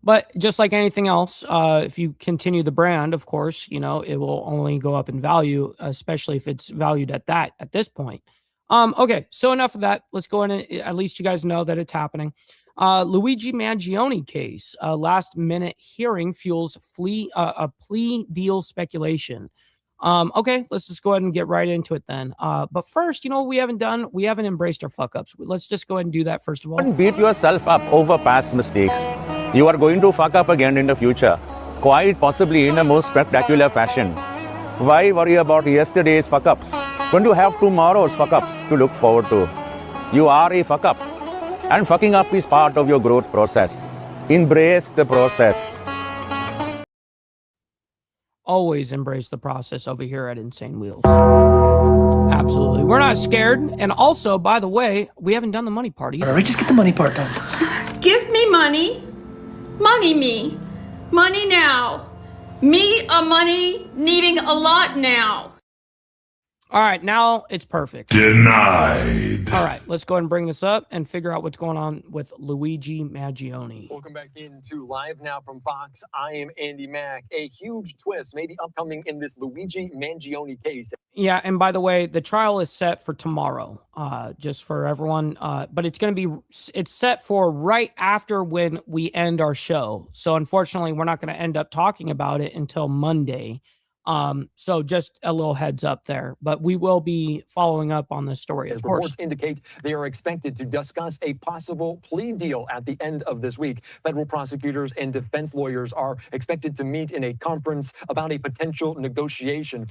But just like anything else, if you continue the brand, of course, you know, it will only go up in value, especially if it's valued at this point. Okay, so enough of that. Let's go in and at least you guys know that it's happening. Luigi Mangione case, last minute hearing fuels a plea deal speculation. Okay, let's just go ahead and get right into it then. But first, you know what we haven't done? We haven't embraced our fuck ups. Let's just go ahead and do that first of all. Don't beat yourself up over past mistakes. You are going to fuck up again in the future, quite possibly in a most spectacular fashion. Why worry about yesterday's fuck ups when you have tomorrow's fuck ups to look forward to? You are a fuck up, and fucking up is part of your growth process. Embrace the process. Always embrace the process over here at Insane Wheels. Absolutely. We're not scared. And also, by the way, we haven't done the money part either. All right, just get the money part done. Give me money. Money me. Money now. Me a money needing a lot now. All right, now it's perfect. Denied. All right, let's go ahead and bring this up and figure out what's going on with Luigi Mangione. Welcome back into Live Now from Fox. I am Andy Mack. A huge twist maybe upcoming in this Luigi Mangione case. Yeah, and by the way, the trial is set for tomorrow, just for everyone. But it's set for right after when we end our show. So unfortunately, we're not going to end up talking about it until Monday. So just a little heads up there, but we will be following up on this story, of course. Reports indicate they are expected to discuss a possible plea deal at the end of this week. Federal prosecutors and defense lawyers are expected to meet in a conference about a potential negotiation.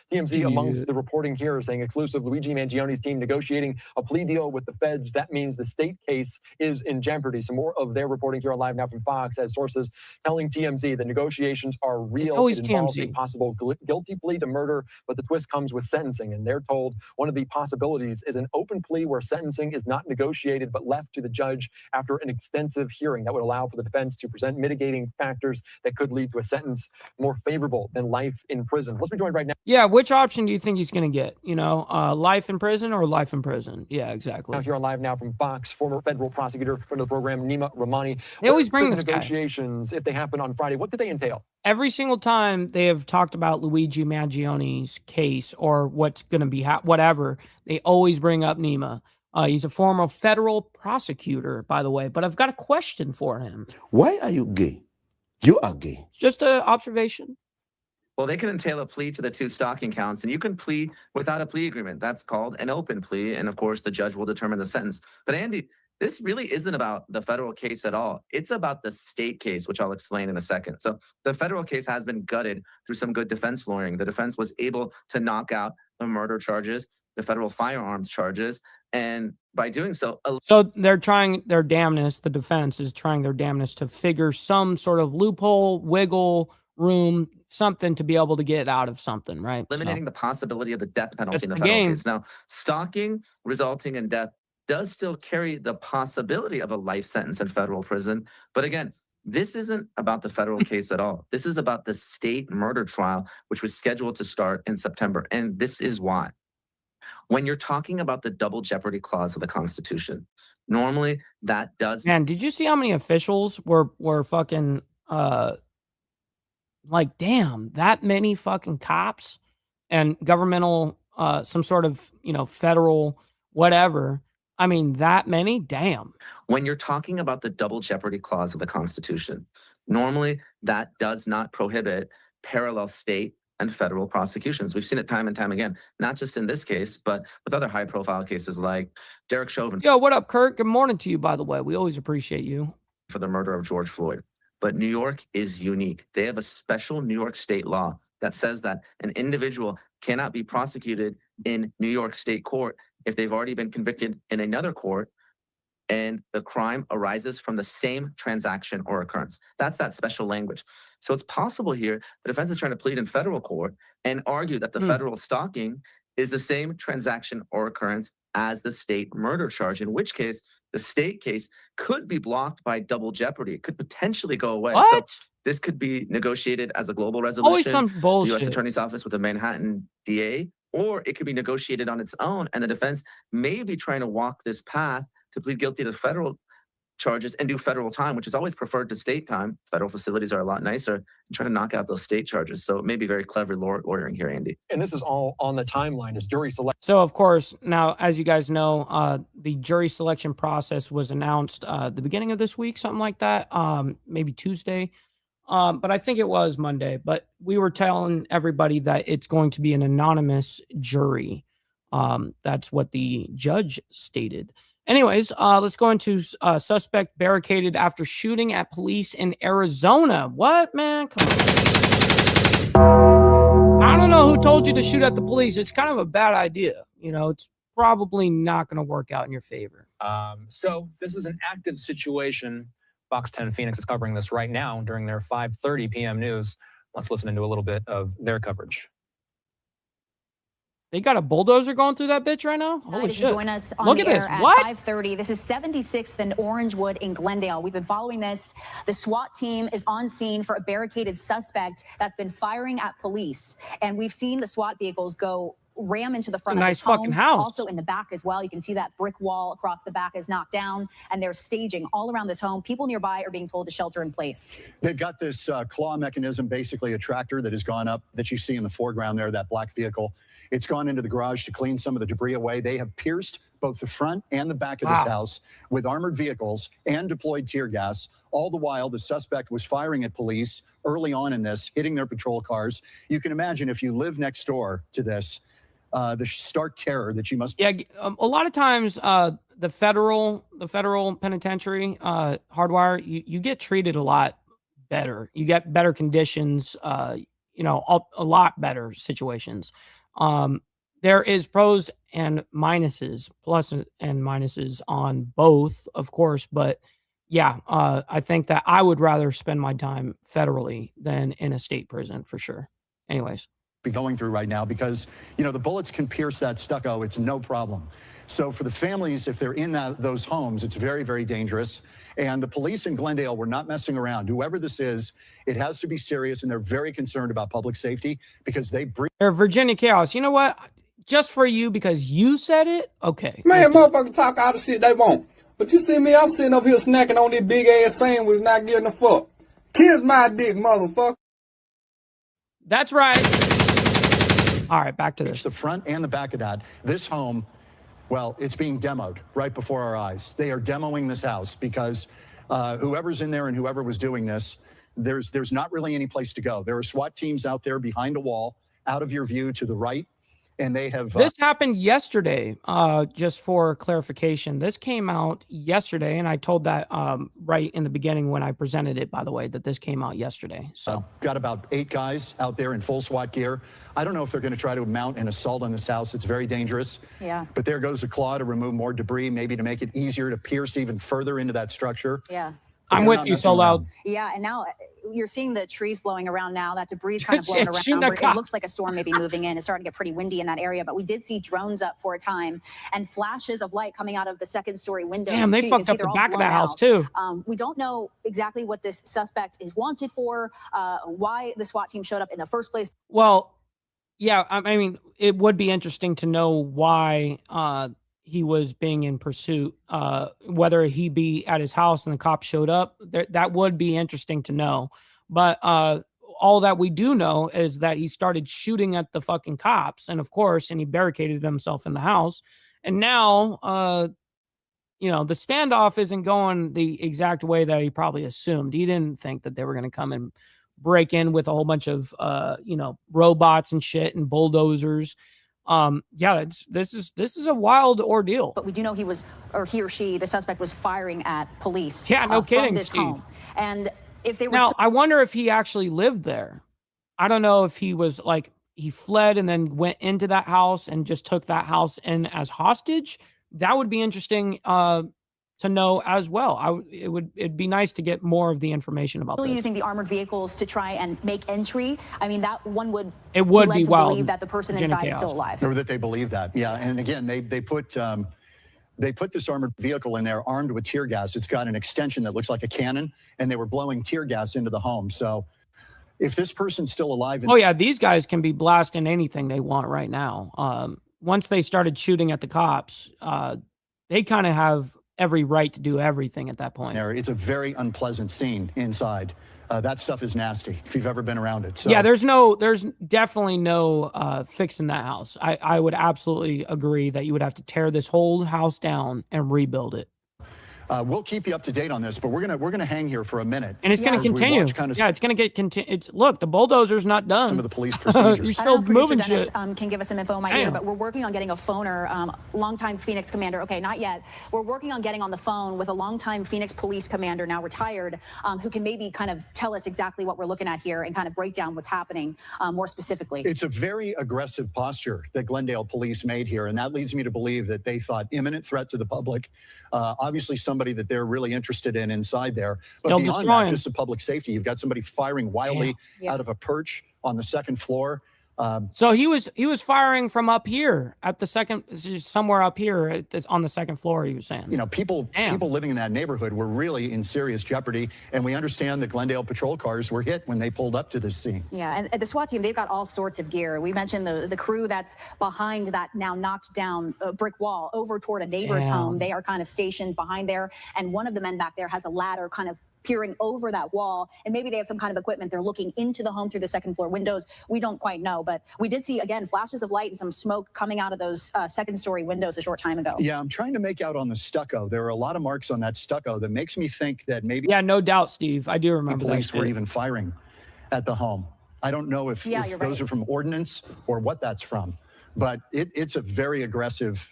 TMZ amongst the reporting here is saying exclusive Luigi Mangione's team negotiating a plea deal with the feds. That means the state case is in jeopardy. Some more of their reporting here on Live Now from Fox as sources telling TMZ the negotiations are real. It's always it involves TMZ. a possible guilty plea to murder, but the twist comes with sentencing, and they're told one of the possibilities is an open plea where sentencing is not negotiated but left to the judge after an extensive hearing that would allow for the defense to present mitigating factors that could lead to a sentence more favorable than life in prison. Let's be joined right now. Yeah, which option do you think he's going to get? You know, life in prison or life in prison? Yeah, exactly. Now here on Live Now from Fox, former federal prosecutor, friend of the program, Nima Rahmani. They always bring this guy. Negotiations, if they happen on Friday, what do they entail? Every single time they have talked about Luigi Mangione's case or what's going to be whatever, they always bring up Nima. He's a former federal prosecutor, by the way, but I've got a question for him. Why are you gay? You are gay. Just an observation. Well, they can entail a plea to the 2 stalking counts, and you can plea without a plea agreement. That's called an open plea, and of course, the judge will determine the sentence. But Andy, this really isn't about the federal case at all. It's about the state case, which I'll explain in a second. So the federal case has been gutted through some good defense lawyering. The defense was able to knock out the murder charges, the federal firearms charges, and by doing so... So they're trying their damnness, the defense is trying their damnness to figure some sort of loophole, wiggle room, something to be able to get out of something, right? Eliminating the possibility of the death penalty in the the federal game. case. Now, stalking resulting in death does still carry the possibility of a life sentence in federal prison. But again, this isn't about the federal case at all. This is about the state murder trial, which was scheduled to start in September. And this is why. When you're talking about the double jeopardy clause of the Constitution, normally that does... Man, did you see how many officials were fucking, like, damn, that many fucking cops and governmental, some sort of, you know, federal whatever... I mean, that many? Damn. When you're talking about the double jeopardy clause of the Constitution, normally that does not prohibit parallel state and federal prosecutions. We've seen it time and time again, not just in this case, but with other high-profile cases like Derek Chauvin. Yo, what up, Kurt? Good morning to you, by the way. We always appreciate you. For the murder of George Floyd. But New York is unique. They have a special New York state law that says that an individual cannot be prosecuted in New York state court if they've already been convicted in another court and the crime arises from the same transaction or occurrence. That's that special language. So it's possible here the defense is trying to plead in federal court and argue that the federal stalking is the same transaction or occurrence as the state murder charge, in which case the state case could be blocked by double jeopardy. It could potentially go away. What? So this could be negotiated as a global resolution. Always some The U.S. bullshit. Attorney's Office with the Manhattan DA, or it could be negotiated on its own, and the defense may be trying to walk this path to plead guilty to federal charges and do federal time, which is always preferred to state time. Federal facilities are a lot nicer, and try to knock out those state charges. So it may be very clever lawyering here, Andy. And this is all on the timeline as jury selection. So, of course, now, as you guys know, the jury selection process was announced the beginning of this week, something like that, maybe Tuesday. But I think it was Monday. But we were telling everybody that it's going to be an anonymous jury. That's what the judge stated. Anyways, let's go into suspect barricaded after shooting at police in Arizona. What, man? Come on. I don't know who told you to shoot at the police. It's kind of a bad idea. You know, it's probably not going to work out in your favor. So this is an active situation. Fox 10 Phoenix is covering this right now during their 5:30 p.m. news. Let's listen into a little bit of their coverage. They got a bulldozer going through that bitch right now? Holy shit. Join us on Look the at air this. at What? 5:30. This is 76th and Orangewood in Glendale. We've been following this. The SWAT team is on scene for a barricaded suspect that's been firing at police. And we've seen the SWAT vehicles go ram into the front It's a of nice this home. fucking house. Also in the back as well. You can see that brick wall across the back is knocked down, and they're staging all around this home. People nearby are being told to shelter in place. They've got this claw mechanism, basically a tractor that has gone up that you see in the foreground there, that black vehicle. It's gone into the garage to clean some of the debris away. They have pierced both the front and the back of this house with armored vehicles and deployed tear gas. All the while, the suspect was firing at police early on in this, hitting their patrol cars. You can imagine if you live next door to this, the stark terror that you must. Yeah, a lot of times the federal penitentiary, Hardwire, you get treated a lot better. You get better conditions, you know, a lot better situations. There is pros and minuses, plus and minuses on both, of course. But yeah, I think that I would rather spend my time federally than in a state prison for sure. Anyways. Be going through right now because, you know, the bullets can pierce that stucco. It's no problem. So for the families, if they're in those homes, it's very, very dangerous. And the police in Glendale were not messing around. Whoever this is, it has to be serious, and they're very concerned about public safety because they breathe. Virginia Chaos, you know what? Just for you, because you said it, okay. Man, motherfuckers talk all the shit they want. But you see me, I'm sitting up here snacking on this big-ass sandwich, not getting a fuck. Kiss my dick, motherfucker. That's right. All right, back to this. The front and the back of that. This home, well, it's being demoed right before our eyes. They are demoing this house because whoever's in there and whoever was doing this, there's not really any place to go. There are SWAT teams out there behind a wall, out of your view to the right, and they have... This happened yesterday, just for clarification. This came out yesterday, and I told that right in the beginning when I presented it, by the way, that this came out yesterday. So got about 8 guys out there in full SWAT gear. I don't know if they're going to try to mount an assault on this house. It's very dangerous. Yeah. But there goes a claw to remove more debris, maybe to make it easier to pierce even further into that structure. Yeah. I'm with you, so loud. Yeah, and now you're seeing the trees blowing around now. That debris is kind of blowing around. It looks like a storm may be moving in. It's starting to get pretty windy in that area, but we did see drones up for a time and flashes of light coming out of the second-story windows. Damn, they fucked up the back of the house, too. We don't know exactly what this suspect is wanted for, why the SWAT team showed up in the first place. Well, yeah, I mean, it would be interesting to know why he was being in pursuit, whether he be at his house and the cops showed up. That would be interesting to know. But all that we do know is that he started shooting at the fucking cops, and of course, and he barricaded himself in the house. And now, you know, the standoff isn't going the exact way that he probably assumed. He didn't think that they were going to come and break in with a whole bunch of, you know, robots and shit and bulldozers. Yeah, this is a wild ordeal. But we do know he or she, the suspect, was firing at police. Yeah, no kidding, from this Steve. home. And if they were now, I wonder if he actually lived there. I don't know if he was like he fled and then went into that house and just took that house in as hostage. That would be interesting. to know as well. It'd be nice to get more of the information about this. Using the armored vehicles to try and make entry. I mean, that one would be led to wild. believe that the person inside is still alive. Or that they believe that. Yeah, and again, they put this armored vehicle in there armed with tear gas. It's got an extension that looks like a cannon, and they were blowing tear gas into the home. So if this person's still alive, oh yeah, these guys can be blasting anything they want right now. Once they started shooting at the cops, they kind of have every right to do everything at that point. It's a very unpleasant scene inside. That stuff is nasty if you've ever been around it. So. Yeah, there's definitely no fixing that house. I would absolutely agree that you would have to tear this whole house down and rebuild it. We'll keep you up to date on this, but we're gonna hang here for a minute, and it's gonna continue. It's gonna get look, the bulldozer's not done. Some of the police procedures. You're still moving shit. Can give us some info in my ear, but we're working on getting a phoner, longtime Phoenix commander. Okay, not yet. We're working on getting on the phone with a longtime Phoenix police commander, now retired, who can maybe kind of tell us exactly what we're looking at here and kind of break down what's happening more specifically. It's a very aggressive posture that Glendale police made here, and that leads me to believe that they thought imminent threat to the public. Obviously, somebody that they're really interested in inside there. But Still beyond destroying. that, just the public safety. You've got somebody firing wildly out of a perch on the second floor. So he was firing from up here at the second, somewhere up here on the second floor. He was saying, you know, people living in that neighborhood were really in serious jeopardy, and we understand that Glendale patrol cars were hit when they pulled up to this scene. Yeah, and the SWAT team, they've got all sorts of gear. We mentioned the crew that's behind that now knocked down brick wall over toward a neighbor's home. They are kind of stationed behind there, and one of the men back there has a ladder kind of peering over that wall, and maybe they have some kind of equipment. They're looking into the home through the second floor windows. We don't quite know, but we did see, again, flashes of light and some smoke coming out of those second story windows a short time ago. Yeah, I'm trying to make out on the stucco. There are a lot of marks on that stucco that makes me think that maybe... Yeah, no doubt, Steve. I do remember police were even firing at the home. I don't know if those are from ordnance or what that's from, but it's a very aggressive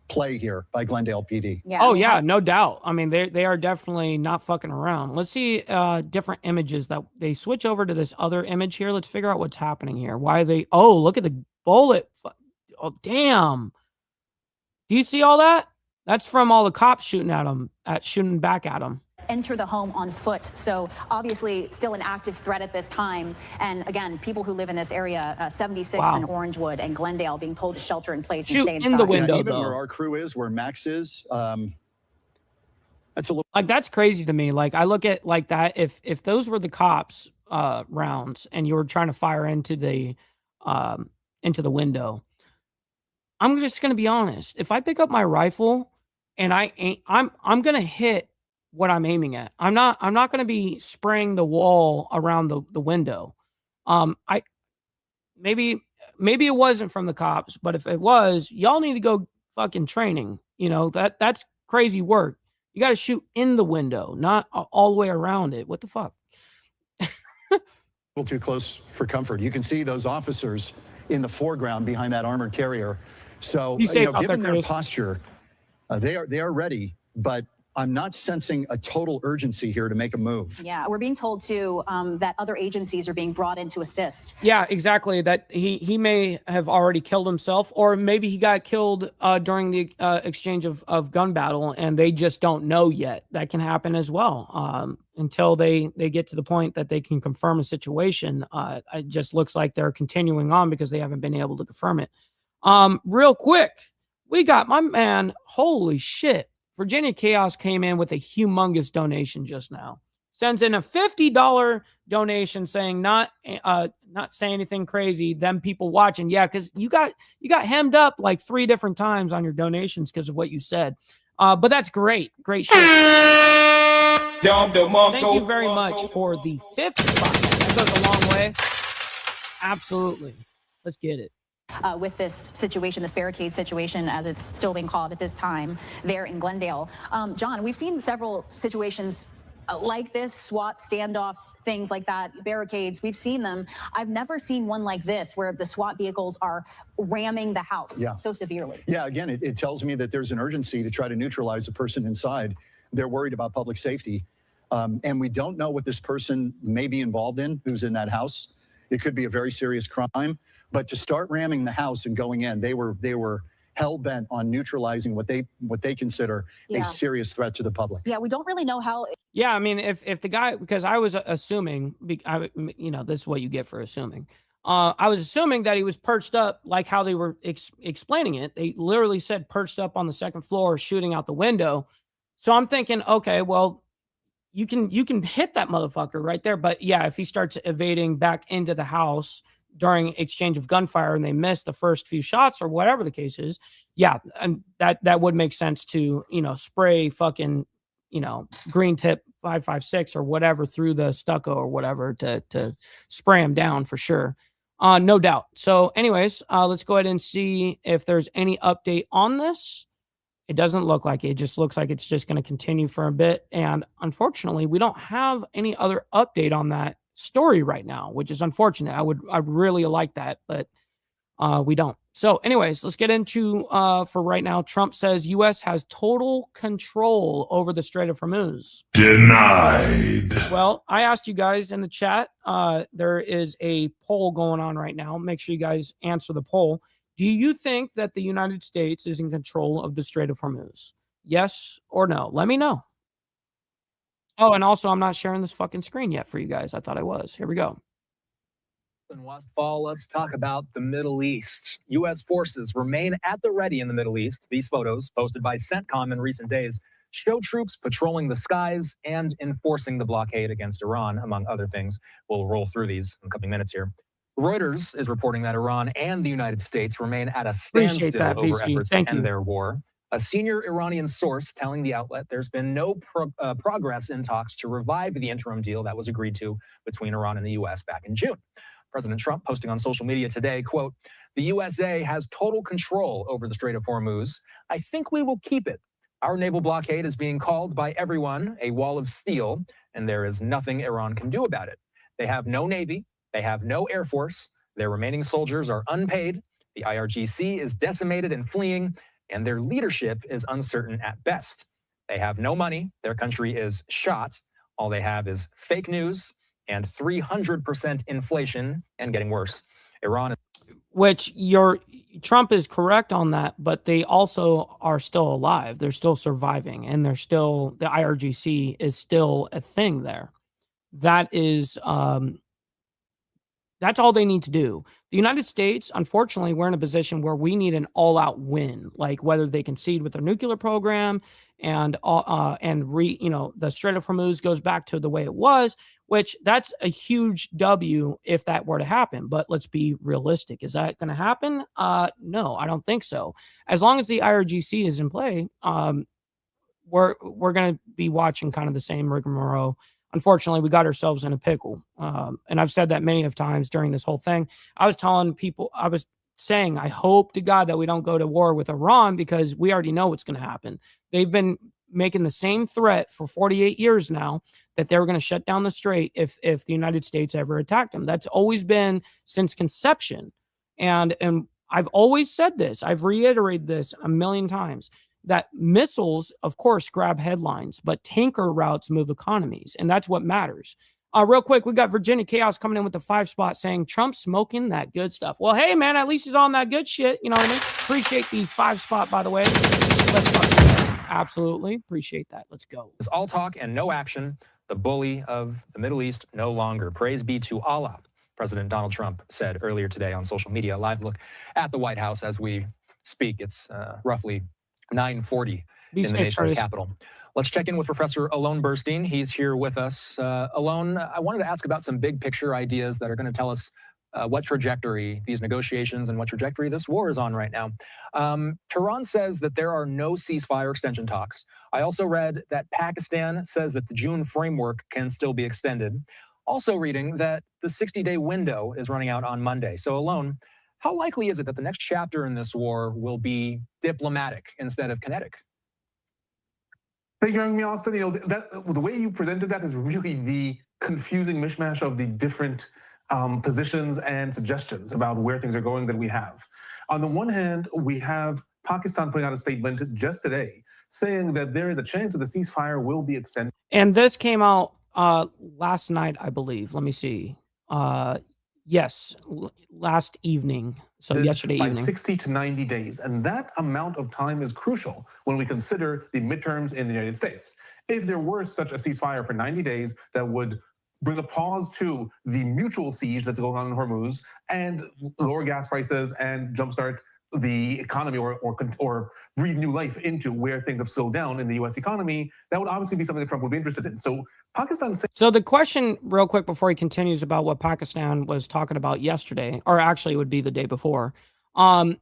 play here by Glendale PD. Yeah, oh yeah, no doubt. I mean, they are definitely not fucking around. Let's see different images that they switch over to this other image here. Let's figure out what's happening here. Why they? Oh, look at the bullet. Oh damn. Do you see all that? That's from all the cops shooting back at them. Enter the home on foot. So obviously still an active threat at this time. And again, people who live in this area, 76th and Orangewood and Glendale, being told to shelter in place and stay inside. In the window, even where our crew is, where Max is, that's a little... Like, that's crazy to me. Like, I look at like that. If those were the cops rounds and you were trying to fire into the window, I'm just gonna be honest. If I pick up my rifle and I'm gonna hit what I'm aiming at. I'm not going to be spraying the wall around the window. Maybe it wasn't from the cops, but if it was, y'all need to go fucking training. You know, that's crazy work. You got to shoot in the window, not all the way around it. What the fuck? A little too close for comfort. You can see those officers in the foreground behind that armored carrier. So, given their posture, they are ready, but I'm not sensing a total urgency here to make a move. Yeah, we're being told too that other agencies are being brought in to assist. Yeah, exactly. That he may have already killed himself, or maybe he got killed during the exchange of gun battle, and they just don't know yet. That can happen as well. Until they get to the point that they can confirm a situation, it just looks like they're continuing on because they haven't been able to confirm it. Real quick, we got my man. Holy shit. Virginia Chaos came in with a humongous donation just now. Sends in a $50 donation saying not saying anything crazy. Them people watching. Yeah, because you got hemmed up like 3 different times on your donations because of what you said. But that's great. Great shit. Thank you very much for the 50 spot. That goes a long way. Absolutely. Let's get it. With this situation, this barricade situation, as it's still being called at this time, there in Glendale. John, we've seen several situations like this, SWAT standoffs, things like that, barricades. We've seen them. I've never seen one like this where the SWAT vehicles are ramming the house so severely. Yeah, again, it tells me that there's an urgency to try to neutralize the person inside. They're worried about public safety. And we don't know what this person may be involved in, who's in that house. It could be a very serious crime. But to start ramming the house and going in, they were hell-bent on neutralizing what they consider a serious threat to the public. Yeah, we don't really know how. Yeah, I mean, if the guy, because I was assuming, you know, this is what you get for assuming. I was assuming that he was perched up like how they were explaining it. They literally said perched up on the second floor, shooting out the window. So I'm thinking, okay, well, you can hit that motherfucker right there. But yeah, if he starts evading back into the house during exchange of gunfire and they miss the first few shots or whatever the case is, yeah, and that would make sense to, you know, spray fucking, you know, green tip 5.56 or whatever through the stucco or whatever to spray him down for sure. No doubt. So anyways, let's go ahead and see if there's any update on this. It doesn't look like it. It just looks like it's just going to continue for a bit. And unfortunately, we don't have any other update on that story right now, which is unfortunate. I'd really like that, but we don't. So anyways, let's get into, for right now, Trump says U.S. has total control over the Strait of Hormuz. Denied. Well, I asked you guys in the chat. There is a poll going on right now. Make sure you guys answer the poll. Do you think that the United States is in control of the Strait of Hormuz? Yes or no? Let me know. Oh, and also, I'm not sharing this fucking screen yet for you guys. I thought I was. Here we go. In Westfall, let's talk about the Middle East. U.S. forces remain at the ready in the Middle East. These photos, posted by CENTCOM in recent days, show troops patrolling the skies and enforcing the blockade against Iran, among other things. We'll roll through these in a couple minutes here. Reuters is reporting that Iran and the United States remain at a standstill over efforts to end their war. A senior Iranian source telling the outlet there's been no progress in talks to revive the interim deal that was agreed to between Iran and the U.S. back in June. President Trump posting on social media today, quote, "The USA has total control over the Strait of Hormuz. I think we will keep it. Our naval blockade is being called by everyone a wall of steel, and there is nothing Iran can do about it. They have no navy. They have no air force. Their remaining soldiers are unpaid. The IRGC is decimated and fleeing, and their leadership is uncertain at best. They have no money. Their country is shot. All they have is fake news and 300% inflation and getting worse. Iran." Which Trump is correct on that, but they also are still alive. They're still surviving, and they're still, the IRGC is still a thing there. That is, that's all they need to do. The United States, unfortunately, we're in a position where we need an all-out win, like whether they concede with their nuclear program and you know, the Strait of Hormuz goes back to the way it was, which that's a huge W if that were to happen. But let's be realistic. Is that going to happen? No, I don't think so. As long as the IRGC is in play, we're going to be watching kind of the same rigmarole. Unfortunately, we got ourselves in a pickle. And I've said that many of times during this whole thing. I was telling people, I was saying, I hope to God that we don't go to war with Iran, because we already know what's going to happen. They've been making the same threat for 48 years now that they were going to shut down the strait if the United States ever attacked them. That's always been since conception. And I've always said this. I've reiterated this a million times, that missiles, of course, grab headlines, but tanker routes move economies, and that's what matters. Real quick, we got Virginia Chaos coming in with the 5 spot saying, Trump smoking that good stuff. Well, hey, man, at least he's on that good shit. You know what I mean? Appreciate the 5 spot, by the way. Let's start. Absolutely. Appreciate that. Let's go. It's all talk and no action. The bully of the Middle East no longer. Praise be to Allah, President Donald Trump said earlier today on social media. Live look at the White House as we speak. It's roughly 9:40 in the nation's capital. Let's check in with Professor Alon Burstein. He's here with us. Alon, I wanted to ask about some big picture ideas that are going to tell us what trajectory these negotiations and what trajectory this war is on right now. Tehran says that there are no ceasefire extension talks. I also read that Pakistan says that the June framework can still be extended. Also reading that the 60-day window is running out on Monday. So Alon, how likely is it that the next chapter in this war will be diplomatic instead of kinetic? Thank you for having me, Austin. You know, the way you presented that is really the confusing mishmash of the different positions and suggestions about where things are going that we have. On the one hand, we have Pakistan putting out a statement just today saying that there is a chance that the ceasefire will be extended. And this came out last night, I believe. Let me see. Yes, last evening. So yesterday by evening. 60 to 90 days. And that amount of time is crucial when we consider the midterms in the United States. If there were such a ceasefire for 90 days that would bring a pause to the mutual siege that's going on in Hormuz and lower gas prices and jumpstart the economy or breathe new life into where things have slowed down in the U.S. economy, that would obviously be something that Trump would be interested in. So Pakistan. So the question, real quick, before he continues about what Pakistan was talking about yesterday, or actually it would be the day before. The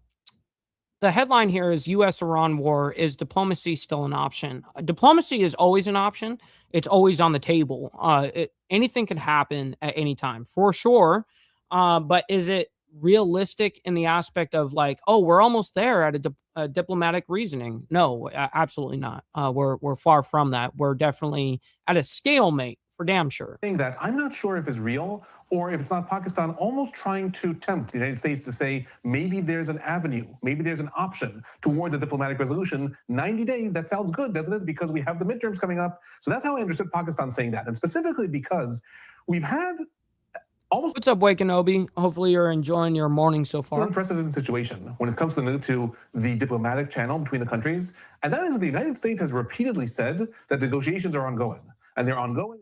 headline here is U.S.-Iran war. Is diplomacy still an option? Diplomacy is always an option. It's always on the table. Anything can happen at any time, for sure. But is it realistic in the aspect of like, oh, we're almost there at a diplomatic reasoning? No, absolutely not. We're far from that. We're definitely at a stalemate for damn sure. That I'm not sure if it's real or if it's not Pakistan almost trying to tempt the United States to say maybe there's an avenue, maybe there's an option towards a diplomatic resolution. 90 days, that sounds good, doesn't it? Because we have the midterms coming up. So that's how I understood Pakistan saying that. And specifically because we've had almost. What's up, Wakenobi? Hopefully you're enjoying your morning so far. It's an unprecedented situation when it comes to the diplomatic channel between the countries. And that is the United States has repeatedly said that negotiations are ongoing. And they're ongoing.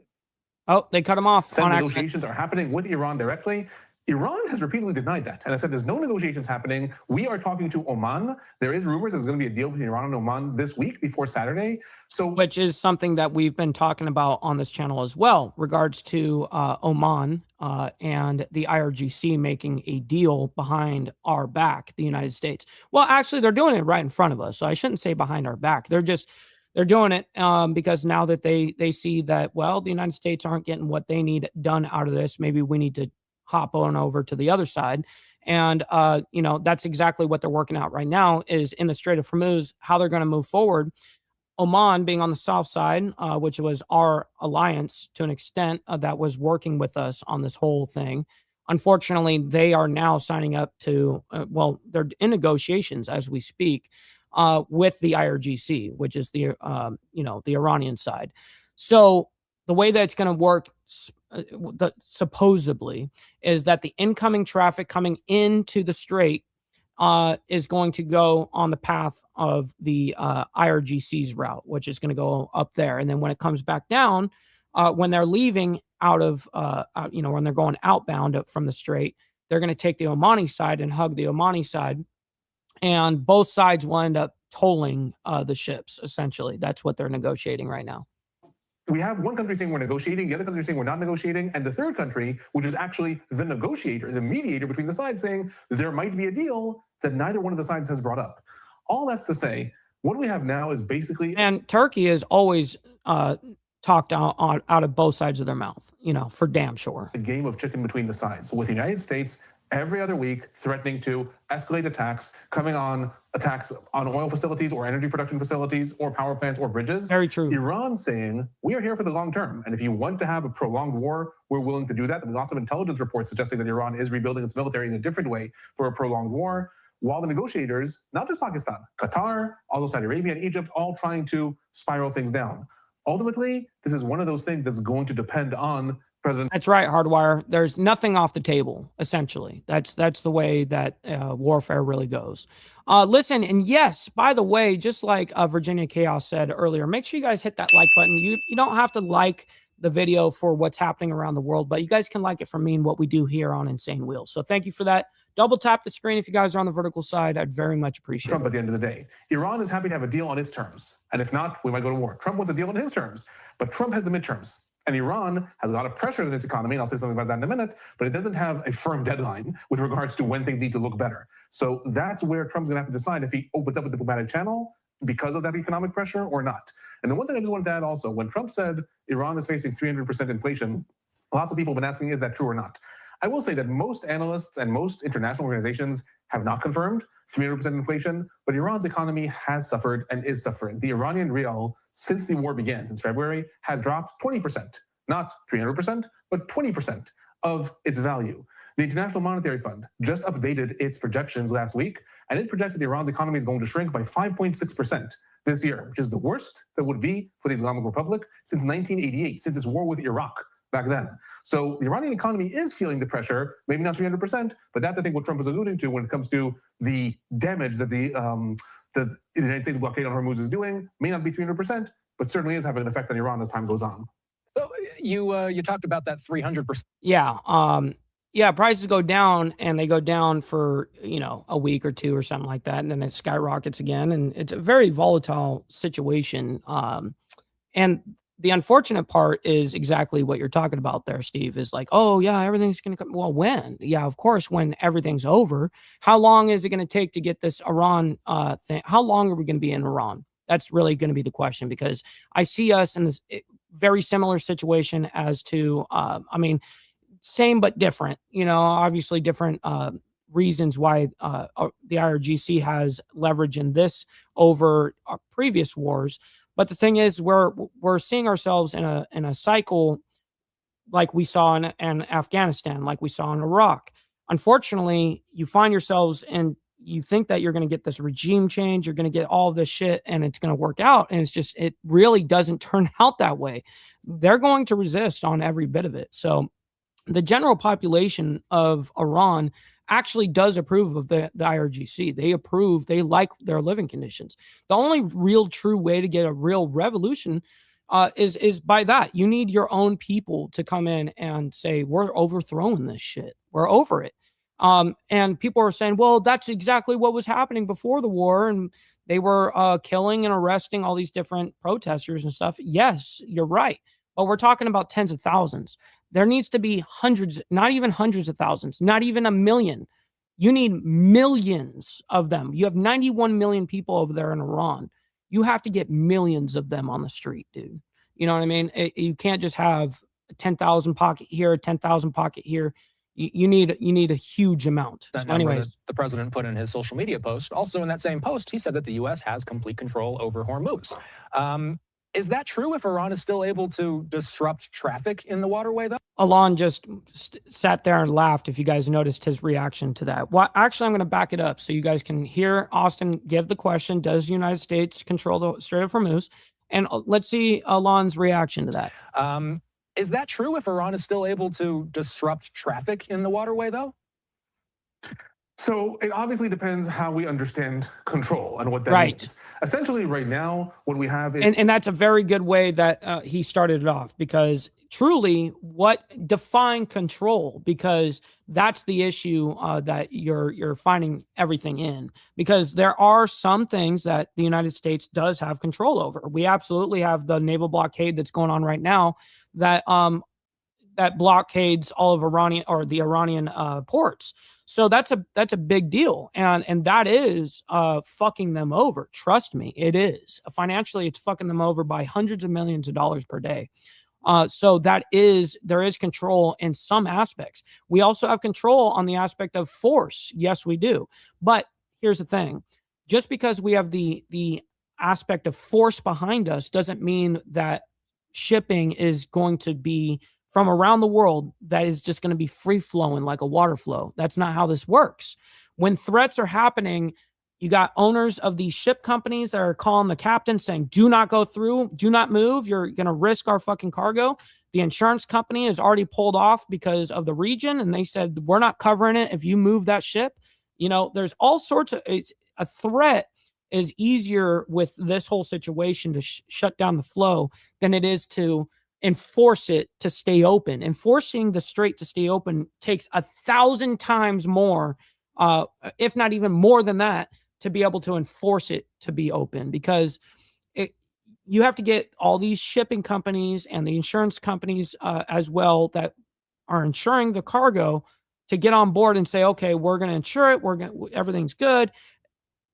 Oh, they cut him off. Said negotiations are happening with Iran directly. Iran has repeatedly denied that. And I said there's no negotiations happening. We are talking to Oman. There is rumors there's going to be a deal between Iran and Oman this week before Saturday. So, which is something that we've been talking about on this channel as well, regards to Oman and the IRGC making a deal behind our back, the United States. Well, actually, they're doing it right in front of us. So I shouldn't say behind our back. They're doing it because now that they see that, well, the United States aren't getting what they need done out of this. Maybe we need to hop on over to the other side. And, that's exactly what they're working out right now is in the Strait of Hormuz, how they're going to move forward. Oman being on the south side, which was our alliance to an extent that was working with us on this whole thing. Unfortunately, they are now signing up to, they're in negotiations as we speak with the IRGC, which is the Iranian side. So the way that it's going to work supposedly is that the incoming traffic coming into the strait is going to go on the path of the IRGC's route, which is going to go up there. And then when it comes back down, when they're leaving when they're going outbound from the strait, they're going to take the Omani side and hug the Omani side. And both sides will end up tolling the ships, essentially. That's what they're negotiating right now. We have one country saying we're negotiating, the other country saying we're not negotiating, and the third country, which is actually the negotiator, the mediator between the sides, saying there might be a deal that neither one of the sides has brought up. All that's to say, what we have now is basically. And Turkey has always talked out of both sides of their mouth, for damn sure. A game of chicken between the sides, with the United States every other week threatening to escalate attacks, coming on attacks on oil facilities or energy production facilities or power plants or bridges. Very true. Iran saying, we are here for the long term. And if you want to have a prolonged war, we're willing to do that. There's lots of intelligence reports suggesting that Iran is rebuilding its military in a different way for a prolonged war. While the negotiators, not just Pakistan, Qatar, also Saudi Arabia and Egypt, all trying to spiral things down. Ultimately, this is one of those things that's going to depend on President. That's right, Hardwire. There's nothing off the table, essentially. That's the way that warfare really goes. Listen, and yes, by the way, just like Virginia Chaos said earlier, make sure you guys hit that like button. You don't have to like the video for what's happening around the world, but you guys can like it for me and what we do here on Insane Wheels. So thank you for that. Double tap the screen if you guys are on the vertical side. I'd very much appreciate Trump it. At the end of the day, Iran is happy to have a deal on its terms. And if not, we might go to war. Trump wants a deal on his terms, but Trump has the midterms. And Iran has a lot of pressure in its economy, and I'll say something about that in a minute, but it doesn't have a firm deadline with regards to when things need to look better. So that's where Trump's gonna have to decide if he opens up a diplomatic channel because of that economic pressure or not. And the one thing I just wanted to add also, when Trump said Iran is facing 300% inflation, lots of people have been asking, is that true or not? I will say that most analysts and most international organizations have not confirmed 300% inflation, but Iran's economy has suffered and is suffering. The Iranian rial, since the war began, since February, has dropped 20%, not 300%, but 20% of its value. The International Monetary Fund just updated its projections last week, and it projects that Iran's economy is going to shrink by 5.6% this year, which is the worst that would be for the Islamic Republic since 1988, since its war with Iraq. back then. So the Iranian economy is feeling the pressure, maybe not 300%, but that's, I think, what Trump is alluding to when it comes to the damage that the United States blockade on Hormuz is doing. May not be 300%, but certainly is having an effect on Iran as time goes on. So you talked about that 300%. Yeah, prices go down, and they go down for, a week or two or something like that, and then it skyrockets again, and it's a very volatile situation. And the unfortunate part is exactly what you're talking about there, Steve, is like, oh, yeah, everything's going to come. Well, when? Yeah, of course, when everything's over. How long is it going to take to get this Iran thing? How long are we going to be in Iran? That's really going to be the question, because I see us in this very similar situation as to, same but different, obviously different reasons why the IRGC has leverage in this over previous wars. But the thing is, we're seeing ourselves in a cycle like we saw in Afghanistan, like we saw in Iraq. Unfortunately, you find yourselves and you think that you're going to get this regime change, you're going to get all this shit, and it's going to work out. And it really doesn't turn out that way. They're going to resist on every bit of it. So the general population of Iran actually does approve of the IRGC. They like their living conditions. The only real true way to get a real revolution is by that. You need your own people to come in and say, we're overthrowing this shit. We're over it. And people are saying, well, that's exactly what was happening before the war. And they were killing and arresting all these different protesters and stuff. Yes, you're right. But we're talking about tens of thousands. There needs to be hundreds, not even hundreds of thousands, not even a million. You need millions of them. You have 91 million people over there in Iran. You have to get millions of them on the street, dude. You know what I mean? You can't just have 10,000 pocket here, 10,000 pocket here. You need a huge amount. That So anyways, the president put in his social media post. Also in that same post, he said that the U.S. has complete control over Hormuz. Is that true if Iran is still able to disrupt traffic in the waterway, though? Alon just sat there and laughed, if you guys noticed his reaction to that. Well, actually, I'm going to back it up so you guys can hear Austin give the question, does the United States control the Strait of Hormuz? And let's see Alon's reaction to that. Is that true if Iran is still able to disrupt traffic in the waterway, though? So it obviously depends how we understand control and what that means. Essentially, right now, what we have is... And that's a very good way that he started it off, because truly, what define control? Because that's the issue that you're finding everything in. Because there are some things that the United States does have control over. We absolutely have the naval blockade that's going on right now that that blockades all of the Iranian ports. So that's a big deal, and that is fucking them over. Trust me, it is. Financially, it's fucking them over by hundreds of millions of dollars per day. So there is control in some aspects. We also have control on the aspect of force. Yes, we do. But here's the thing: just because we have the aspect of force behind us doesn't mean that shipping is going to be from around the world that is just going to be free flowing like a water flow. That's not how this works. When threats are happening, you got owners of these ship companies that are calling the captain saying, do not go through, do not move. You're going to risk our fucking cargo. The insurance company is already pulled off because of the region. And they said, we're not covering it if you move that ship. There's all sorts of, a threat is easier with this whole situation to shut down the flow than it is to enforce it to stay open. Enforcing the strait to stay open takes 1,000 times more, if not even more than that, to be able to enforce it to be open, because you have to get all these shipping companies and the insurance companies as well that are insuring the cargo to get on board and say, okay, we're going to insure it. Everything's good.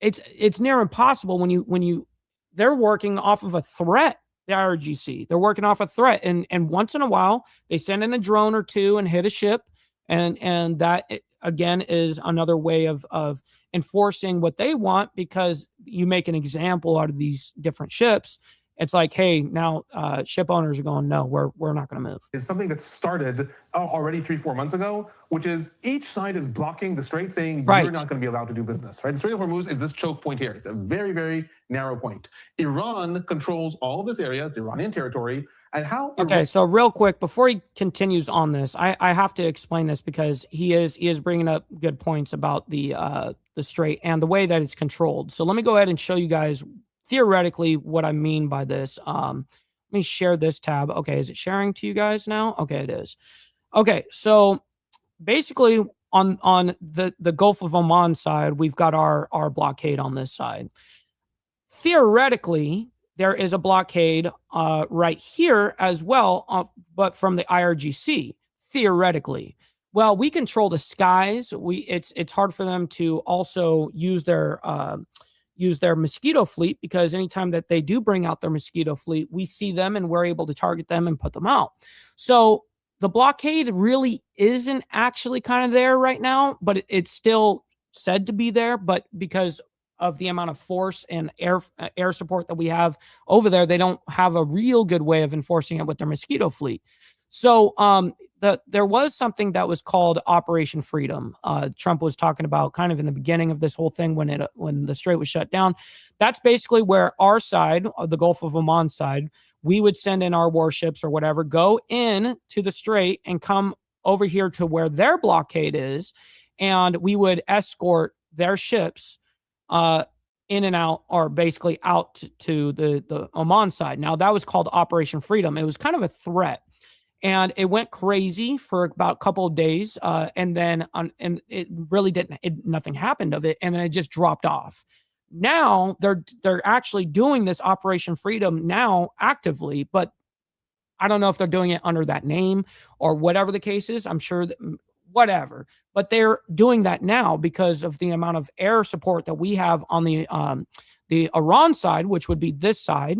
It's near impossible when they're working off of a threat. The IRGC, they're working off a threat, and once in a while they send in a drone or two and hit a ship, and that again is another way of enforcing what they want, because you make an example out of these different ships it's like, hey, now ship owners are going, no, we're not going to move. Is something that started already 3-4 months ago, which is each side is blocking the strait, saying you're not going to be allowed to do business. Right? The Strait of Hormuz is this choke point here. It's a very, very narrow point. Iran controls all of this area. It's Iranian territory. And how? Okay, so real quick before he continues on this, I have to explain this because he is bringing up good points about the strait and the way that it's controlled. So let me go ahead and show you guys theoretically what I mean by this. Let me share this tab. Okay, is it sharing to you guys now? Okay, it is. Okay, so basically on the Gulf of Oman side, we've got our blockade on this side. Theoretically, there is a blockade right here as well, but from the IRGC, theoretically. Well, we control the skies. It's hard for them to also use their mosquito fleet, because anytime that they do bring out their mosquito fleet, we see them and we're able to target them and put them out. So the blockade really isn't actually kind of there right now, but it's still said to be there. But because of the amount of force and air support that we have over there, they don't have a real good way of enforcing it with their mosquito fleet. So there was something that was called Operation Freedom. Trump was talking about kind of in the beginning of this whole thing when the strait was shut down. That's basically where our side, the Gulf of Oman side, we would send in our warships or whatever, go in to the strait and come over here to where their blockade is, and we would escort their ships in and out, or basically out to the Oman side. Now, that was called Operation Freedom. It was kind of a threat, and it went crazy for about a couple of days, and then and it really nothing happened of it, and then it just dropped off. Now they're actually doing this Operation Freedom now actively, but I don't know if they're doing it under that name or whatever the case is. I'm sure that whatever, but they're doing that now because of the amount of air support that we have on the Iran side, which would be this side.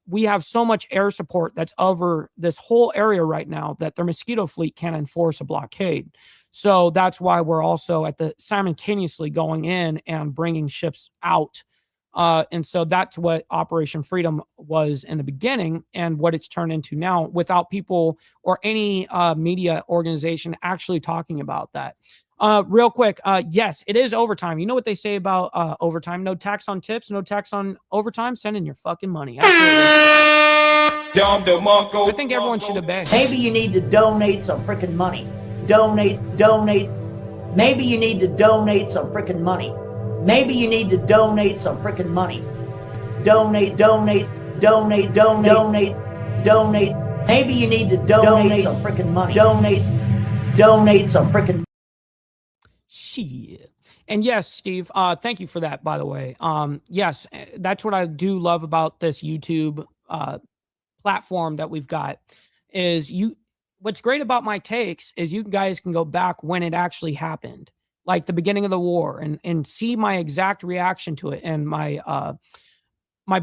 We have so much air support that's over this whole area right now that their mosquito fleet can't enforce a blockade. So that's why we're also simultaneously going in and bringing ships out. And so that's what Operation Freedom was in the beginning, and what it's turned into now, without people or any media organization actually talking about that. Real quick, yes, it is overtime. You know what they say about overtime? No tax on tips, no tax on overtime. Send in your fucking money. I think everyone should obey. Maybe you need to donate some freaking money. Donate. Maybe you need to donate some freaking money. Maybe you need to donate some freaking money. Donate. Maybe you need to donate some freaking money. Donate some freaking. Shit. And yes, Steve, thank you for that, by the way. Yes, that's what I do love about this YouTube platform that we've got is what's great about my takes is you guys can go back when it actually happened, like the beginning of the war, and see my exact reaction to it and my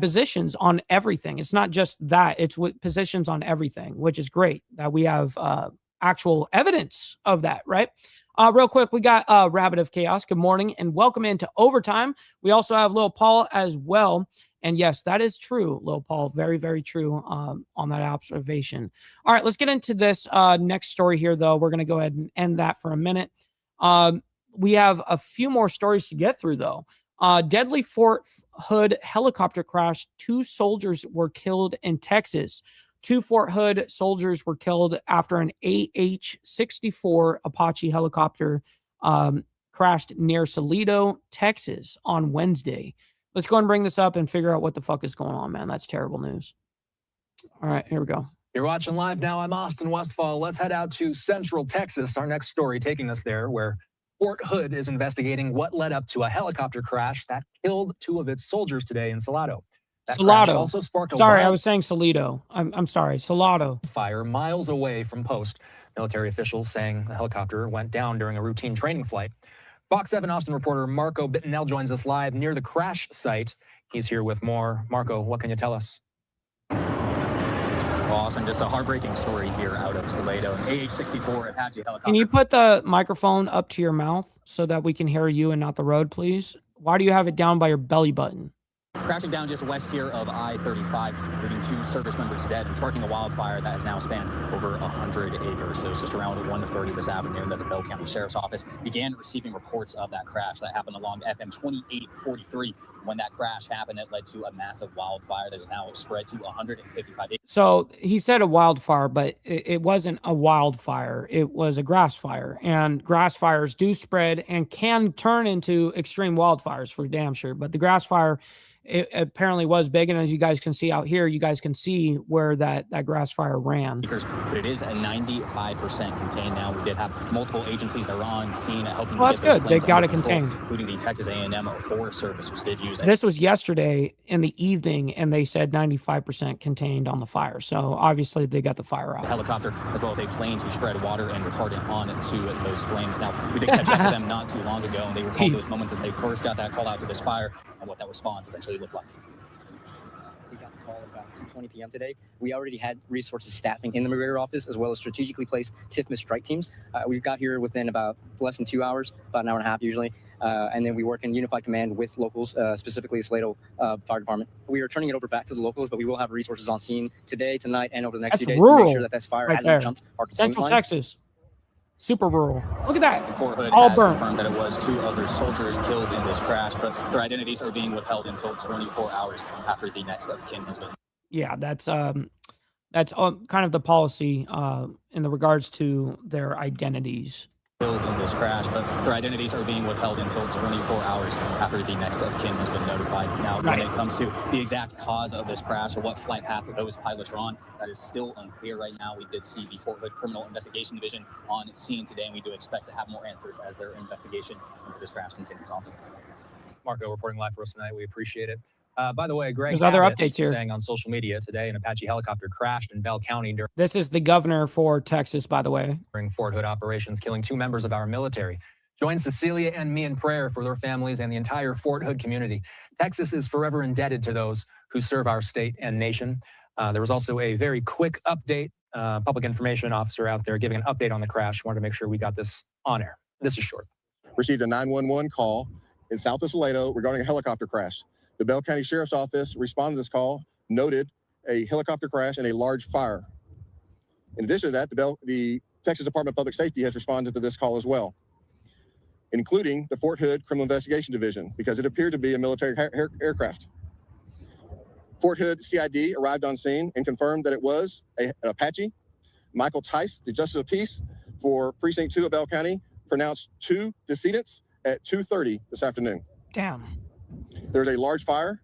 positions on everything. It's not just that, it's positions on everything, which is great that we have actual evidence of that, right? Real quick, we got Rabbit of Chaos. Good morning and welcome into Overtime. We also have Lil Paul as well. And yes, that is true, Lil Paul. Very, very true on that observation. All right, let's get into this next story here, though. We're going to go ahead and end that for a minute. We have a few more stories to get through, though. Deadly Fort Hood helicopter crash. 2 soldiers were killed in Texas. 2 Fort Hood soldiers were killed after an AH-64 Apache helicopter crashed near Salito, Texas on Wednesday. Let's go and bring this up and figure out what the fuck is going on, man. That's terrible news. All right, here we go. You're watching live now. I'm Austin Westfall. Let's head out to Central Texas. Our next story taking us there, where Fort Hood is investigating what led up to a helicopter crash that killed 2 of its soldiers today in Salado. That crash also sparked a I was saying Salito. I'm sorry, Salado. Fire miles away from post. Military officials saying the helicopter went down during a routine training flight. Fox 7 Austin reporter Marco Bittenell joins us live near the crash site. He's here with more. Marco, what can you tell us? Well, Austin, just a heartbreaking story here out of Salado. An AH-64 Apache helicopter. Can you put the microphone up to your mouth so that we can hear you and not the road, please? Why do you have it down by your belly button? crashing down just west here of I-35, leaving 2 service members dead and sparking a wildfire that has now spanned over 100 acres. So it's just around 1:30 this afternoon that the Bell County Sheriff's Office began receiving reports of that crash that happened along FM 2843. When that crash happened, it led to a massive wildfire that is now spread to 155 acres. So he said a wildfire, but it wasn't a wildfire. It was a grass fire. And grass fires do spread and can turn into extreme wildfires for damn sure. But the grass fire, it apparently was big. And as you guys can see out here, you guys can see where that grass fire ran. But it is at 95% contained now. We did have multiple agencies that were on scene helping. Well, that's good. They got it contained. Including the Texas A&M Forest Service, which did use. This was yesterday in the evening, and they said 95% contained on the fire. So obviously they got the fire out. A helicopter, as well as a plane to spread water and retardant onto those flames. Now, we did catch up with them not too long ago, and they recalled those moments that they first got that call out to this fire and what that response eventually looked like. We got the call at about 2:20 p.m. today. We already had resources staffing in the McGregor office, as well as strategically placed TIFMA strike teams. We got here within about less than 2 hours, about an hour and a half usually. And then we work in unified command with locals, specifically the Salado Fire Department. We are turning it over back to the locals, but we will have resources on scene today, tonight, and over the next few days to make sure that this fire hasn't jumped our Central lines. Texas. Super rural. Look at that. Fort Hood All has burnt. confirmed that it was 2 other soldiers killed in this crash, but their identities are being withheld until 24 hours after the next of kin has been. Yeah, that's kind of the policy in the regards to their identities. Killed in this crash, but their identities are being withheld until 24 hours after the next of kin has been notified. Now, when it comes to the exact cause of this crash or what flight path those pilots were on, that is still unclear right now. We did see the Fort Hood Criminal Investigation Division on scene today, and we do expect to have more answers as their investigation into this crash continues. Also, Marco reporting live for us tonight. We appreciate it. By the way, Greg, there's other Abbott updates here. Saying on social media today, an Apache helicopter crashed in Bell County This is the governor for Texas, by the way. during Fort Hood operations, killing 2 members of our military. Join Cecilia and me in prayer for their families and the entire Fort Hood community. Texas is forever indebted to those who serve our state and nation. There was also a very quick update. Public information officer out there giving an update on the crash. Wanted to make sure we got this on air. This is short. Received a 911 call in south of Salado regarding a helicopter crash. The Bell County Sheriff's Office responded to this call, noted a helicopter crash and a large fire. In addition to that, the Texas Department of Public Safety has responded to this call as well, including the Fort Hood Criminal Investigation Division, because it appeared to be a military aircraft. Fort Hood CID arrived on scene and confirmed that it was an Apache. Michael Tice, the Justice of Peace for Precinct 2 of Bell County, pronounced 2 decedents at 2:30 this afternoon. Damn. There's a large fire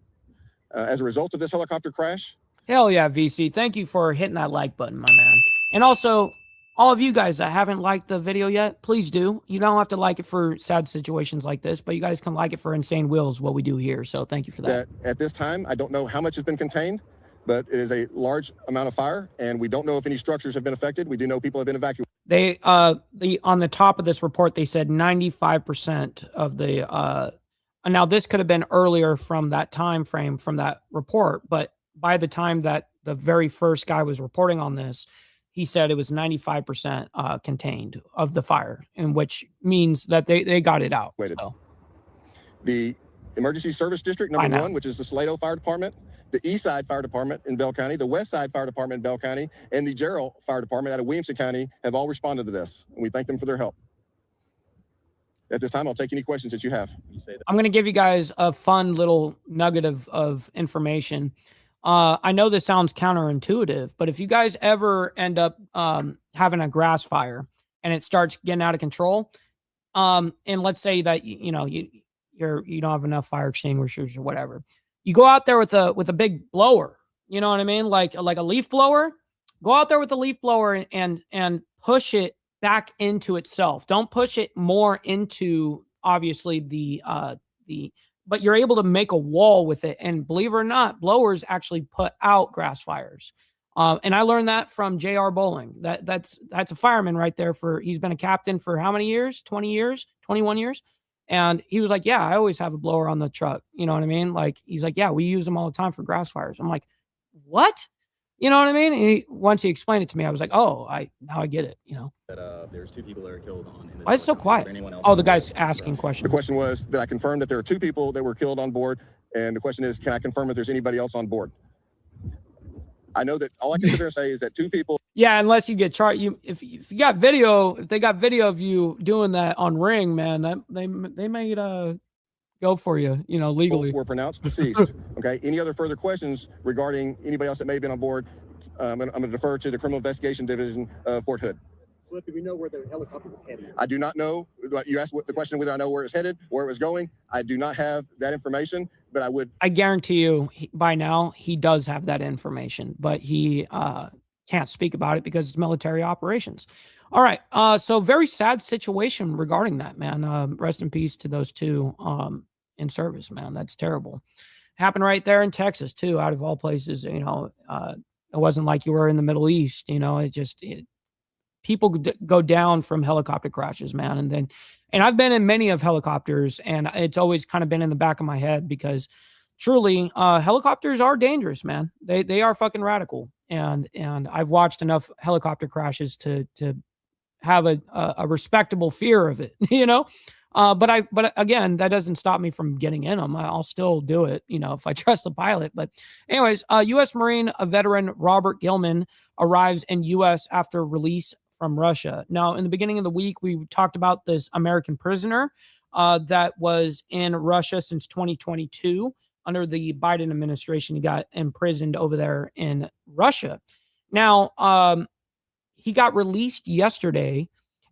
as a result of this helicopter crash. Hell yeah, VC. Thank you for hitting that like button, my man. And also, all of you guys that haven't liked the video yet, please do. You don't have to like it for sad situations like this, but you guys can like it for Insane Wheels, what we do here. So thank you for that. At this time, I don't know how much has been contained, but it is a large amount of fire, and we don't know if any structures have been affected. We do know people have been evacuated. They on the top of this report, they said 95% of the now this could have been earlier from that time frame from that report, but by the time that the very first guy was reporting on this, he said it was 95% contained of the fire, in which means that they got it out. So. The Emergency Service District number 1, which is the Salado Fire Department, the East Side Fire Department in Bell County, the West Side Fire Department in Bell County, and the Gerald Fire Department out of Williamson County have all responded to this, and we thank them for their help. At this time, I'll take any questions that you have. I'm going to give you guys a fun little nugget of information. I know this sounds counterintuitive, but if you guys ever end up having a grass fire and it starts getting out of control, and let's say that you don't have enough fire extinguishers or whatever, you go out there with a big blower. You know what I mean? Like a leaf blower. Go out there with a leaf blower and push it back into itself. Don't push it more into obviously but you're able to make a wall with it. And believe it or not, blowers actually put out grass fires. And I learned that from J.R. Bowling. That's a fireman right there. He's been a captain for how many years? 20 years, 21 years. And he was like, yeah, I always have a blower on the truck. You know what I mean? Like, he's like, yeah, we use them all the time for grass fires. I'm like, what? You know what I mean? And once he explained it to me, I was like, oh, now I get it, That there's 2 people that are killed on. Why is it so quiet? Oh, the guy's asking questions. The question was that I confirmed that there are 2 people that were killed on board. And the question is, can I confirm if there's anybody else on board? I know that all I can sit there and say is that 2 people. Yeah, unless you get charged. If you got video, if they got video of you doing that on Ring, man, that they may go for you, legally. Were pronounced deceased. Okay. Any other further questions regarding anybody else that may have been on board? I'm going to defer to the Criminal Investigation Division of Fort Hood. Well, do we know where the helicopter was headed? I do not know. You asked the question whether I know where it's headed, where it was going. I do not have that information, but I would. I guarantee you, by now he does have that information, but he can't speak about it because it's military operations. All right. So very sad situation regarding that, man. Rest in peace to those 2 in service, man. That's terrible. Happened right there in Texas too, out of all places. It wasn't like you were in the Middle East. People go down from helicopter crashes, man. And I've been in many of helicopters, and it's always kind of been in the back of my head because truly helicopters are dangerous, man. They are fucking radical. And I've watched enough helicopter crashes to have a respectable fear of it, But again, that doesn't stop me from getting in them. I'll still do it, if I trust the pilot. But anyways, U.S. Marine veteran Robert Gilman arrives in U.S. after release from Russia. Now, in the beginning of the week, we talked about this American prisoner that was in Russia since 2022 under the Biden administration. He got imprisoned over there in Russia. Now, he got released yesterday.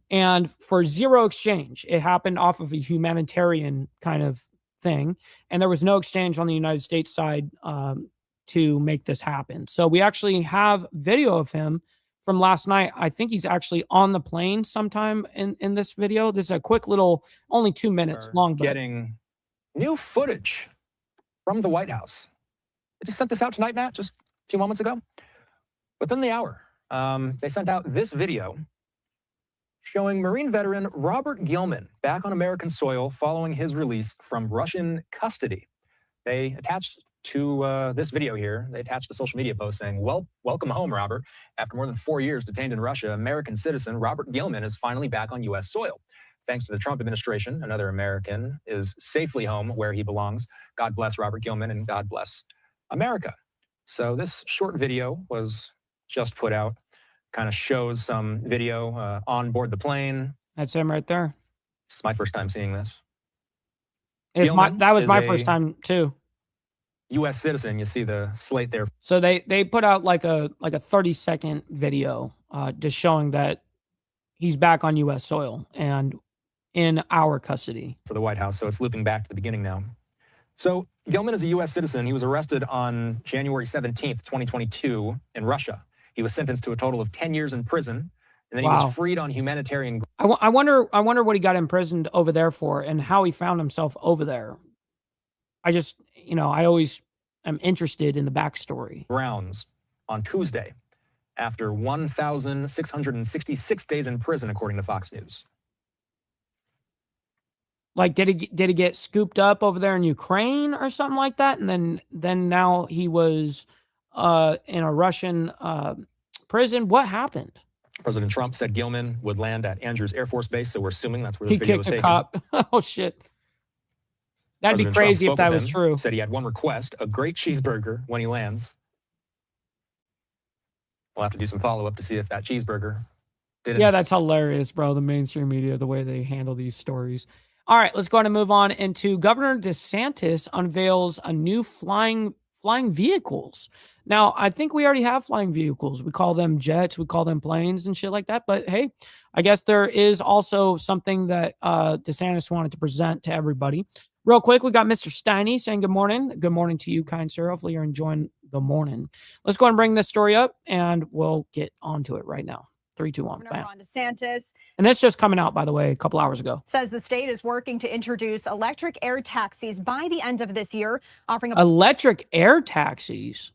And for zero exchange, it happened off of a humanitarian kind of thing. And there was no exchange on the United States side to make this happen. So we actually have video of him from last night. I think he's actually on the plane sometime in this video. This is a quick little, only 2 minutes long. But getting new footage from the White House. They just sent this out tonight, Matt, just a few moments ago. Within the hour, they sent out this video showing Marine veteran Robert Gilman back on American soil following his release from Russian custody. They attached to this video here, they attached a social media post saying, welcome home, Robert. After more than 4 years detained in Russia, American citizen Robert Gilman is finally back on U.S. soil. Thanks to the Trump administration, another American is safely home where he belongs. God bless Robert Gilman and God bless America. So this short video was just put out. Kind of shows some video on board the plane. That's him right there. It's my first time seeing this. That was my first time too. U.S. citizen. You see the slate there. So they put out like a 30-second video just showing that he's back on U.S. soil and in our custody. For the White House. So it's looping back to the beginning now. So Gilman is a U.S. citizen. He was arrested on January 17th, 2022 in Russia. He was sentenced to a total of 10 years in prison, and then he was freed on humanitarian. I wonder what he got imprisoned over there for and how he found himself over there. I just, I always am interested in the backstory. Grounds on Tuesday after 1,666 days in prison, according to Fox News. Like, did he get scooped up over there in Ukraine or something like that? And then now he was in a Russian prison. What happened? President Trump said Gilman would land at Andrews Air Force Base, so we're assuming that's where this video was taken. He kicked a cop. Oh, shit. That'd be crazy if that was true. Said he had one request, a great cheeseburger when he lands. We'll have to do some follow-up to see if that cheeseburger did it. Yeah, that's hilarious, bro. The mainstream media, the way they handle these stories. All right, let's go ahead and move on into Governor DeSantis unveils a new flying vehicles. Now, I think we already have flying vehicles. We call them jets, we call them planes and shit like that. But hey, I guess there is also something that DeSantis wanted to present to everybody. Real quick, we got Mr. Steiny saying good morning. Good morning to you, kind sir. Hopefully you're enjoying the morning. Let's go ahead and bring this story up, and we'll get onto it right now. 3, 2, 1. Bam. Ron DeSantis. And that's just coming out, by the way, a couple hours ago. Says the state is working to introduce electric air taxis by the end of this year, offering electric air taxis.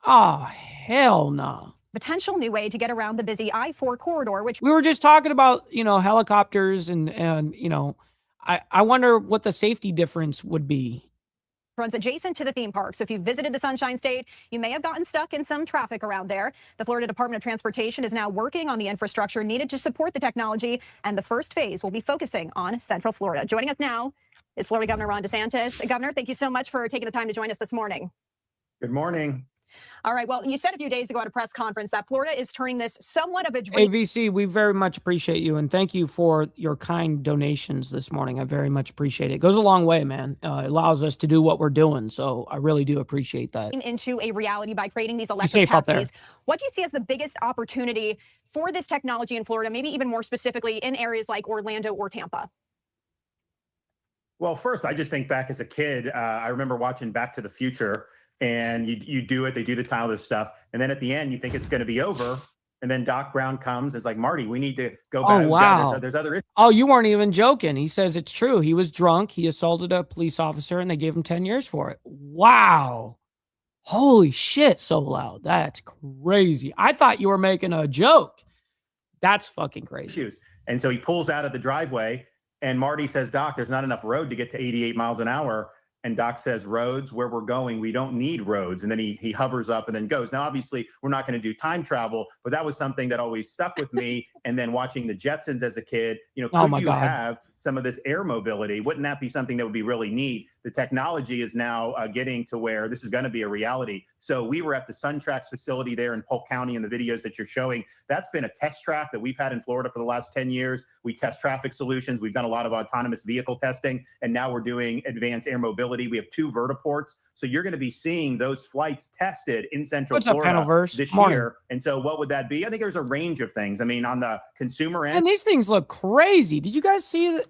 Oh, hell no. Potential new way to get around the busy I-4 corridor, which we were just talking about, helicopters and I wonder what the safety difference would be. Runs adjacent to the theme park. So if you've visited the Sunshine State, you may have gotten stuck in some traffic around there. The Florida Department of Transportation is now working on the infrastructure needed to support the technology, and the first phase will be focusing on Central Florida. Joining us now, is Florida Governor Ron DeSantis. Governor, thank you so much for taking the time to join us this morning. Good morning. All right. Well, you said a few days ago at a press conference that Florida is turning this somewhat of a dream. AVC, we very much appreciate you, and thank you for your kind donations this morning. I very much appreciate it. It goes a long way, man. It allows us to do what we're doing, so I really do appreciate that. Into a reality by creating these electric taxis. What do you see as the biggest opportunity for this technology in Florida, maybe even more specifically in areas like Orlando or Tampa? Well, first, I just think back as a kid, I remember watching Back to the Future, and you do it, they do the tile, this stuff, and then at the end, you think it's going to be over, and then Doc Brown comes, it's like, Marty, we need to go back. Oh, wow. There's other issues. Oh, you weren't even joking. He says it's true. He was drunk. He assaulted a police officer, and they gave him 10 years for it. Wow. Holy shit, so loud. That's crazy. I thought you were making a joke. That's fucking crazy. And so he pulls out of the driveway, and Marty says, Doc, there's not enough road to get to 88 miles an hour. And Doc says, roads, where we're going, we don't need roads. And then he hovers up and then goes. Now, obviously, we're not going to do time travel, but that was something that always stuck with me. And then watching the Jetsons as a kid, you know, could you have some of this air mobility? Wouldn't that be something that would be really neat? The technology is now getting to where this is going to be a reality. So we were at the SunTrax facility there in Polk County in the videos that you're showing. That's been a test track that we've had in Florida for the last 10 years. We test traffic solutions. We've done a lot of autonomous vehicle testing, and now we're doing advanced air mobility. We have 2 vertiports. So you're going to be seeing those flights tested in Central Florida this year. And so what would that be? I think there's a range of things. I mean, on the consumer end. And these things look crazy. Did you guys see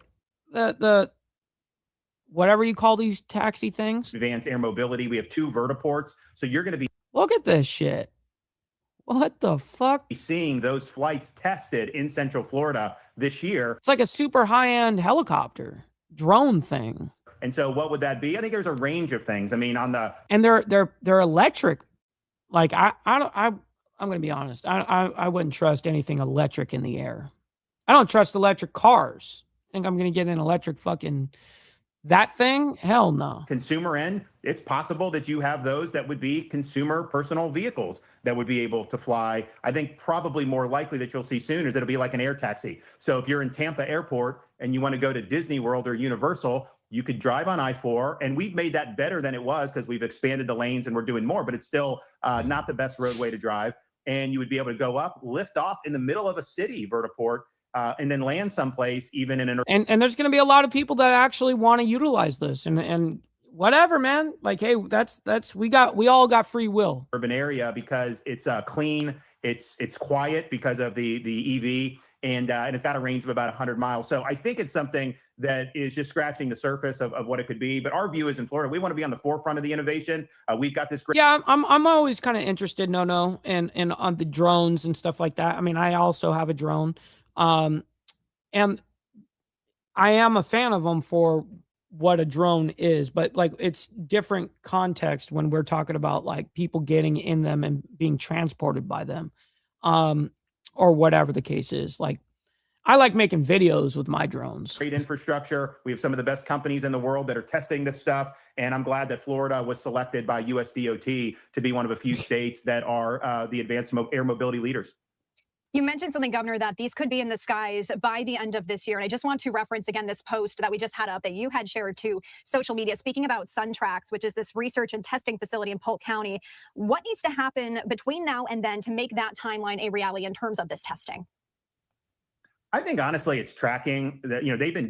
the whatever you call these taxi things? Advanced air mobility. We have 2 vertiports. So you're going to be. Look at this shit. What the fuck? Seeing those flights tested in Central Florida this year. It's like a super high-end helicopter drone thing. And so what would that be? I think there's a range of things. I mean, on the. And they're electric. Like I'm going to be honest. I wouldn't trust anything electric in the air. I don't trust electric cars. Think I'm going to get an electric fucking that thing? Hell no. Consumer end, it's possible that you have those that would be consumer personal vehicles that would be able to fly. I think probably more likely that you'll see soon is it'll be like an air taxi. So if you're in Tampa Airport and you want to go to Disney World or Universal, you could drive on I-4, and we've made that better than it was because we've expanded the lanes and we're doing more, but it's still not the best roadway to drive. And you would be able to go up, lift off in the middle of a city vertiport, and then land someplace even in an. And there's going to be a lot of people that actually want to utilize this and whatever, man. Like, hey, that's we all got free will. Urban area because it's clean, it's quiet because of the EV, and it's got a range of about 100 miles. So I think it's something that is just scratching the surface of what it could be. But our view is in Florida, we want to be on the forefront of the innovation. We've got this great. Yeah, I'm always kind of interested, and on the drones and stuff like that. I mean, I also have a drone. And I am a fan of them for what a drone is, but like it's different context when we're talking about like people getting in them and being transported by them, or whatever the case is. Like I like making videos with my drones. Great infrastructure. We have some of the best companies in the world that are testing this stuff. And I'm glad that Florida was selected by USDOT to be one of a few states that are the advanced air mobility leaders. You mentioned something, Governor, that these could be in the skies by the end of this year. And I just want to reference again this post that we just had up that you had shared to social media, speaking about SunTrax, which is this research and testing facility in Polk County. What needs to happen between now and then to make that timeline a reality in terms of this testing? I think honestly, it's tracking that, they've been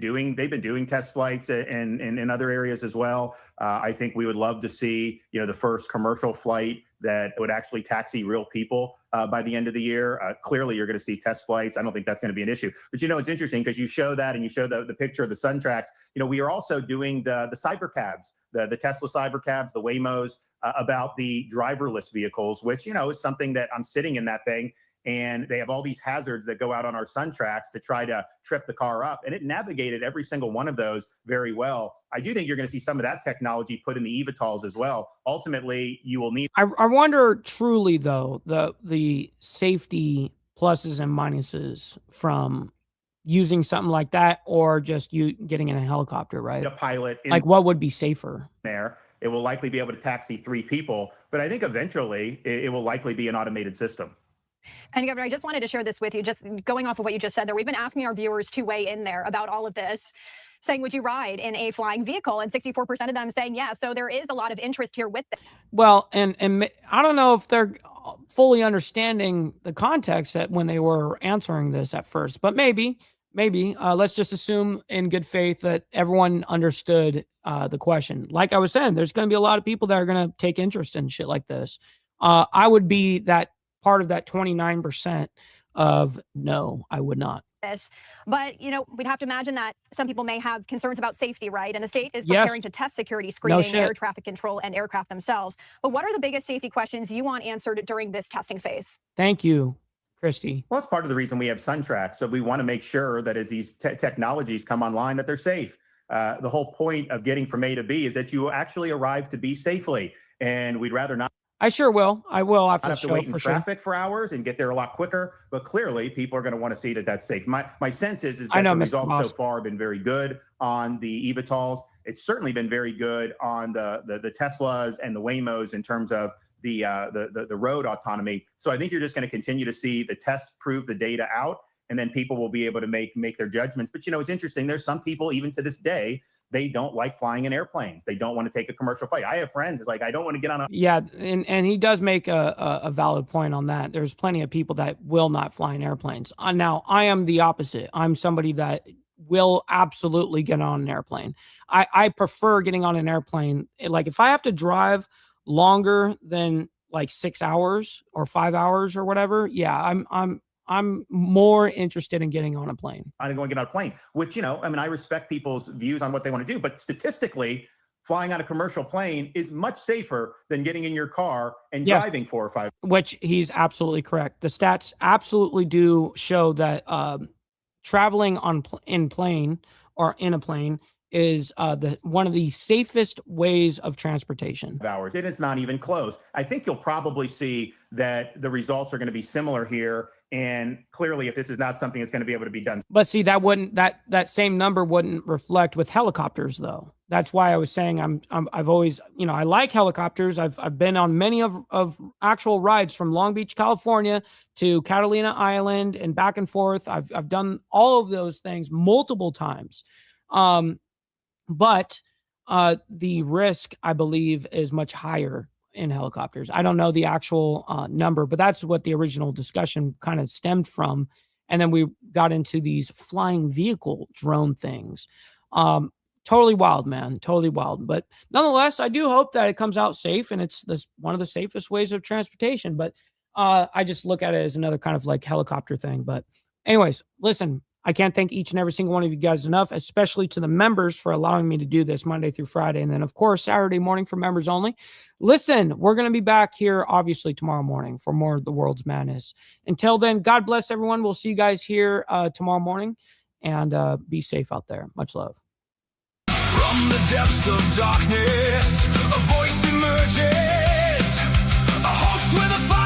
doing test flights in other areas as well. I think we would love to see, the first commercial flight that would actually taxi real people by the end of the year. Clearly, you're going to see test flights. I don't think that's going to be an issue. But it's interesting because you show that and you show the picture of the SunTrax. We are also doing the cyber cabs, the Tesla cyber cabs, the Waymos, about the driverless vehicles, which is something that I'm sitting in that thing. And they have all these hazards that go out on our SunTrax to try to trip the car up. And it navigated every single one of those very well. I do think you're going to see some of that technology put in the eVTOLs as well. Ultimately, you will need. I wonder truly, though, the safety pluses and minuses from using something like that or just you getting in a helicopter, right? A pilot. Like what would be safer? There. It will likely be able to taxi 3 people. But I think eventually it will likely be an automated system. And Governor, I just wanted to share this with you, just going off of what you just said there. We've been asking our viewers to weigh in there about all of this. saying, would you ride in a flying vehicle? And 64% of them saying yes. So there is a lot of interest here with this. Well, and I don't know if they're fully understanding the context that when they were answering this at first, but maybe let's just assume in good faith that everyone understood the question. Like I was saying, there's going to be a lot of people that are going to take interest in shit like this. I would be that part of that 29% of no, I would not. But, we'd have to imagine that some people may have concerns about safety, right? And the state is preparing to test security screening, air traffic control, and aircraft themselves. But what are the biggest safety questions you want answered during this testing phase? Thank you, Christy. Well, that's part of the reason we have SunTrack. So we want to make sure that as these technologies come online, that they're safe. The whole point of getting from A to B is that you actually arrive to B safely. And we'd rather not. I sure will. I will after the have to show wait in for traffic for hours and get there a lot quicker. But clearly, people are going to want to see that that's safe. My sense is that the results so far have been very good on the eVTOLs. It's certainly been very good on the Teslas and the Waymos in terms of the road autonomy. So I think you're just going to continue to see the tests prove the data out, and then people will be able to make their judgments. But it's interesting. There's some people even to this day, they don't like flying in airplanes. They don't want to take a commercial flight. I have friends. It's like, I don't want to get on a. Yeah. And he does make a valid point on that. There's plenty of people that will not fly in airplanes. Now, I am the opposite. I'm somebody that will absolutely get on an airplane. I prefer getting on an airplane. Like if I have to drive longer than like 6 hours or 5 hours or whatever. Yeah. I'm more interested in getting on a plane. I'm going to get on a plane, which, I respect people's views on what they want to do, but statistically, flying on a commercial plane is much safer than getting in your car and driving 4 or 5. Which he's absolutely correct. The stats absolutely do show that traveling in a plane is one of the safest ways of transportation. Hours. It is not even close. I think you'll probably see that the results are going to be similar here. And clearly, if this is not something that's going to be able to be done. But see, that same number wouldn't reflect with helicopters, though. That's why I was saying I've always, I like helicopters. I've been on many of actual rides from Long Beach, California to Catalina Island and back and forth. I've done all of those things multiple times. But the risk, I believe, is much higher in helicopters. I don't know the actual number, but that's what the original discussion kind of stemmed from. And then we got into these flying vehicle drone things. Totally wild, man. Totally wild. But nonetheless, I do hope that it comes out safe and it's one of the safest ways of transportation. But I just look at it as another kind of like helicopter thing. But anyways, listen, I can't thank each and every single one of you guys enough, especially to the members for allowing me to do this Monday through Friday. And then, of course, Saturday morning for members only. Listen, we're going to be back here, obviously, tomorrow morning for more of the World's Madness. Until then, God bless everyone. We'll see you guys here tomorrow morning. And be safe out there. Much love. From the depths of darkness, a voice emerges, a host with a fire.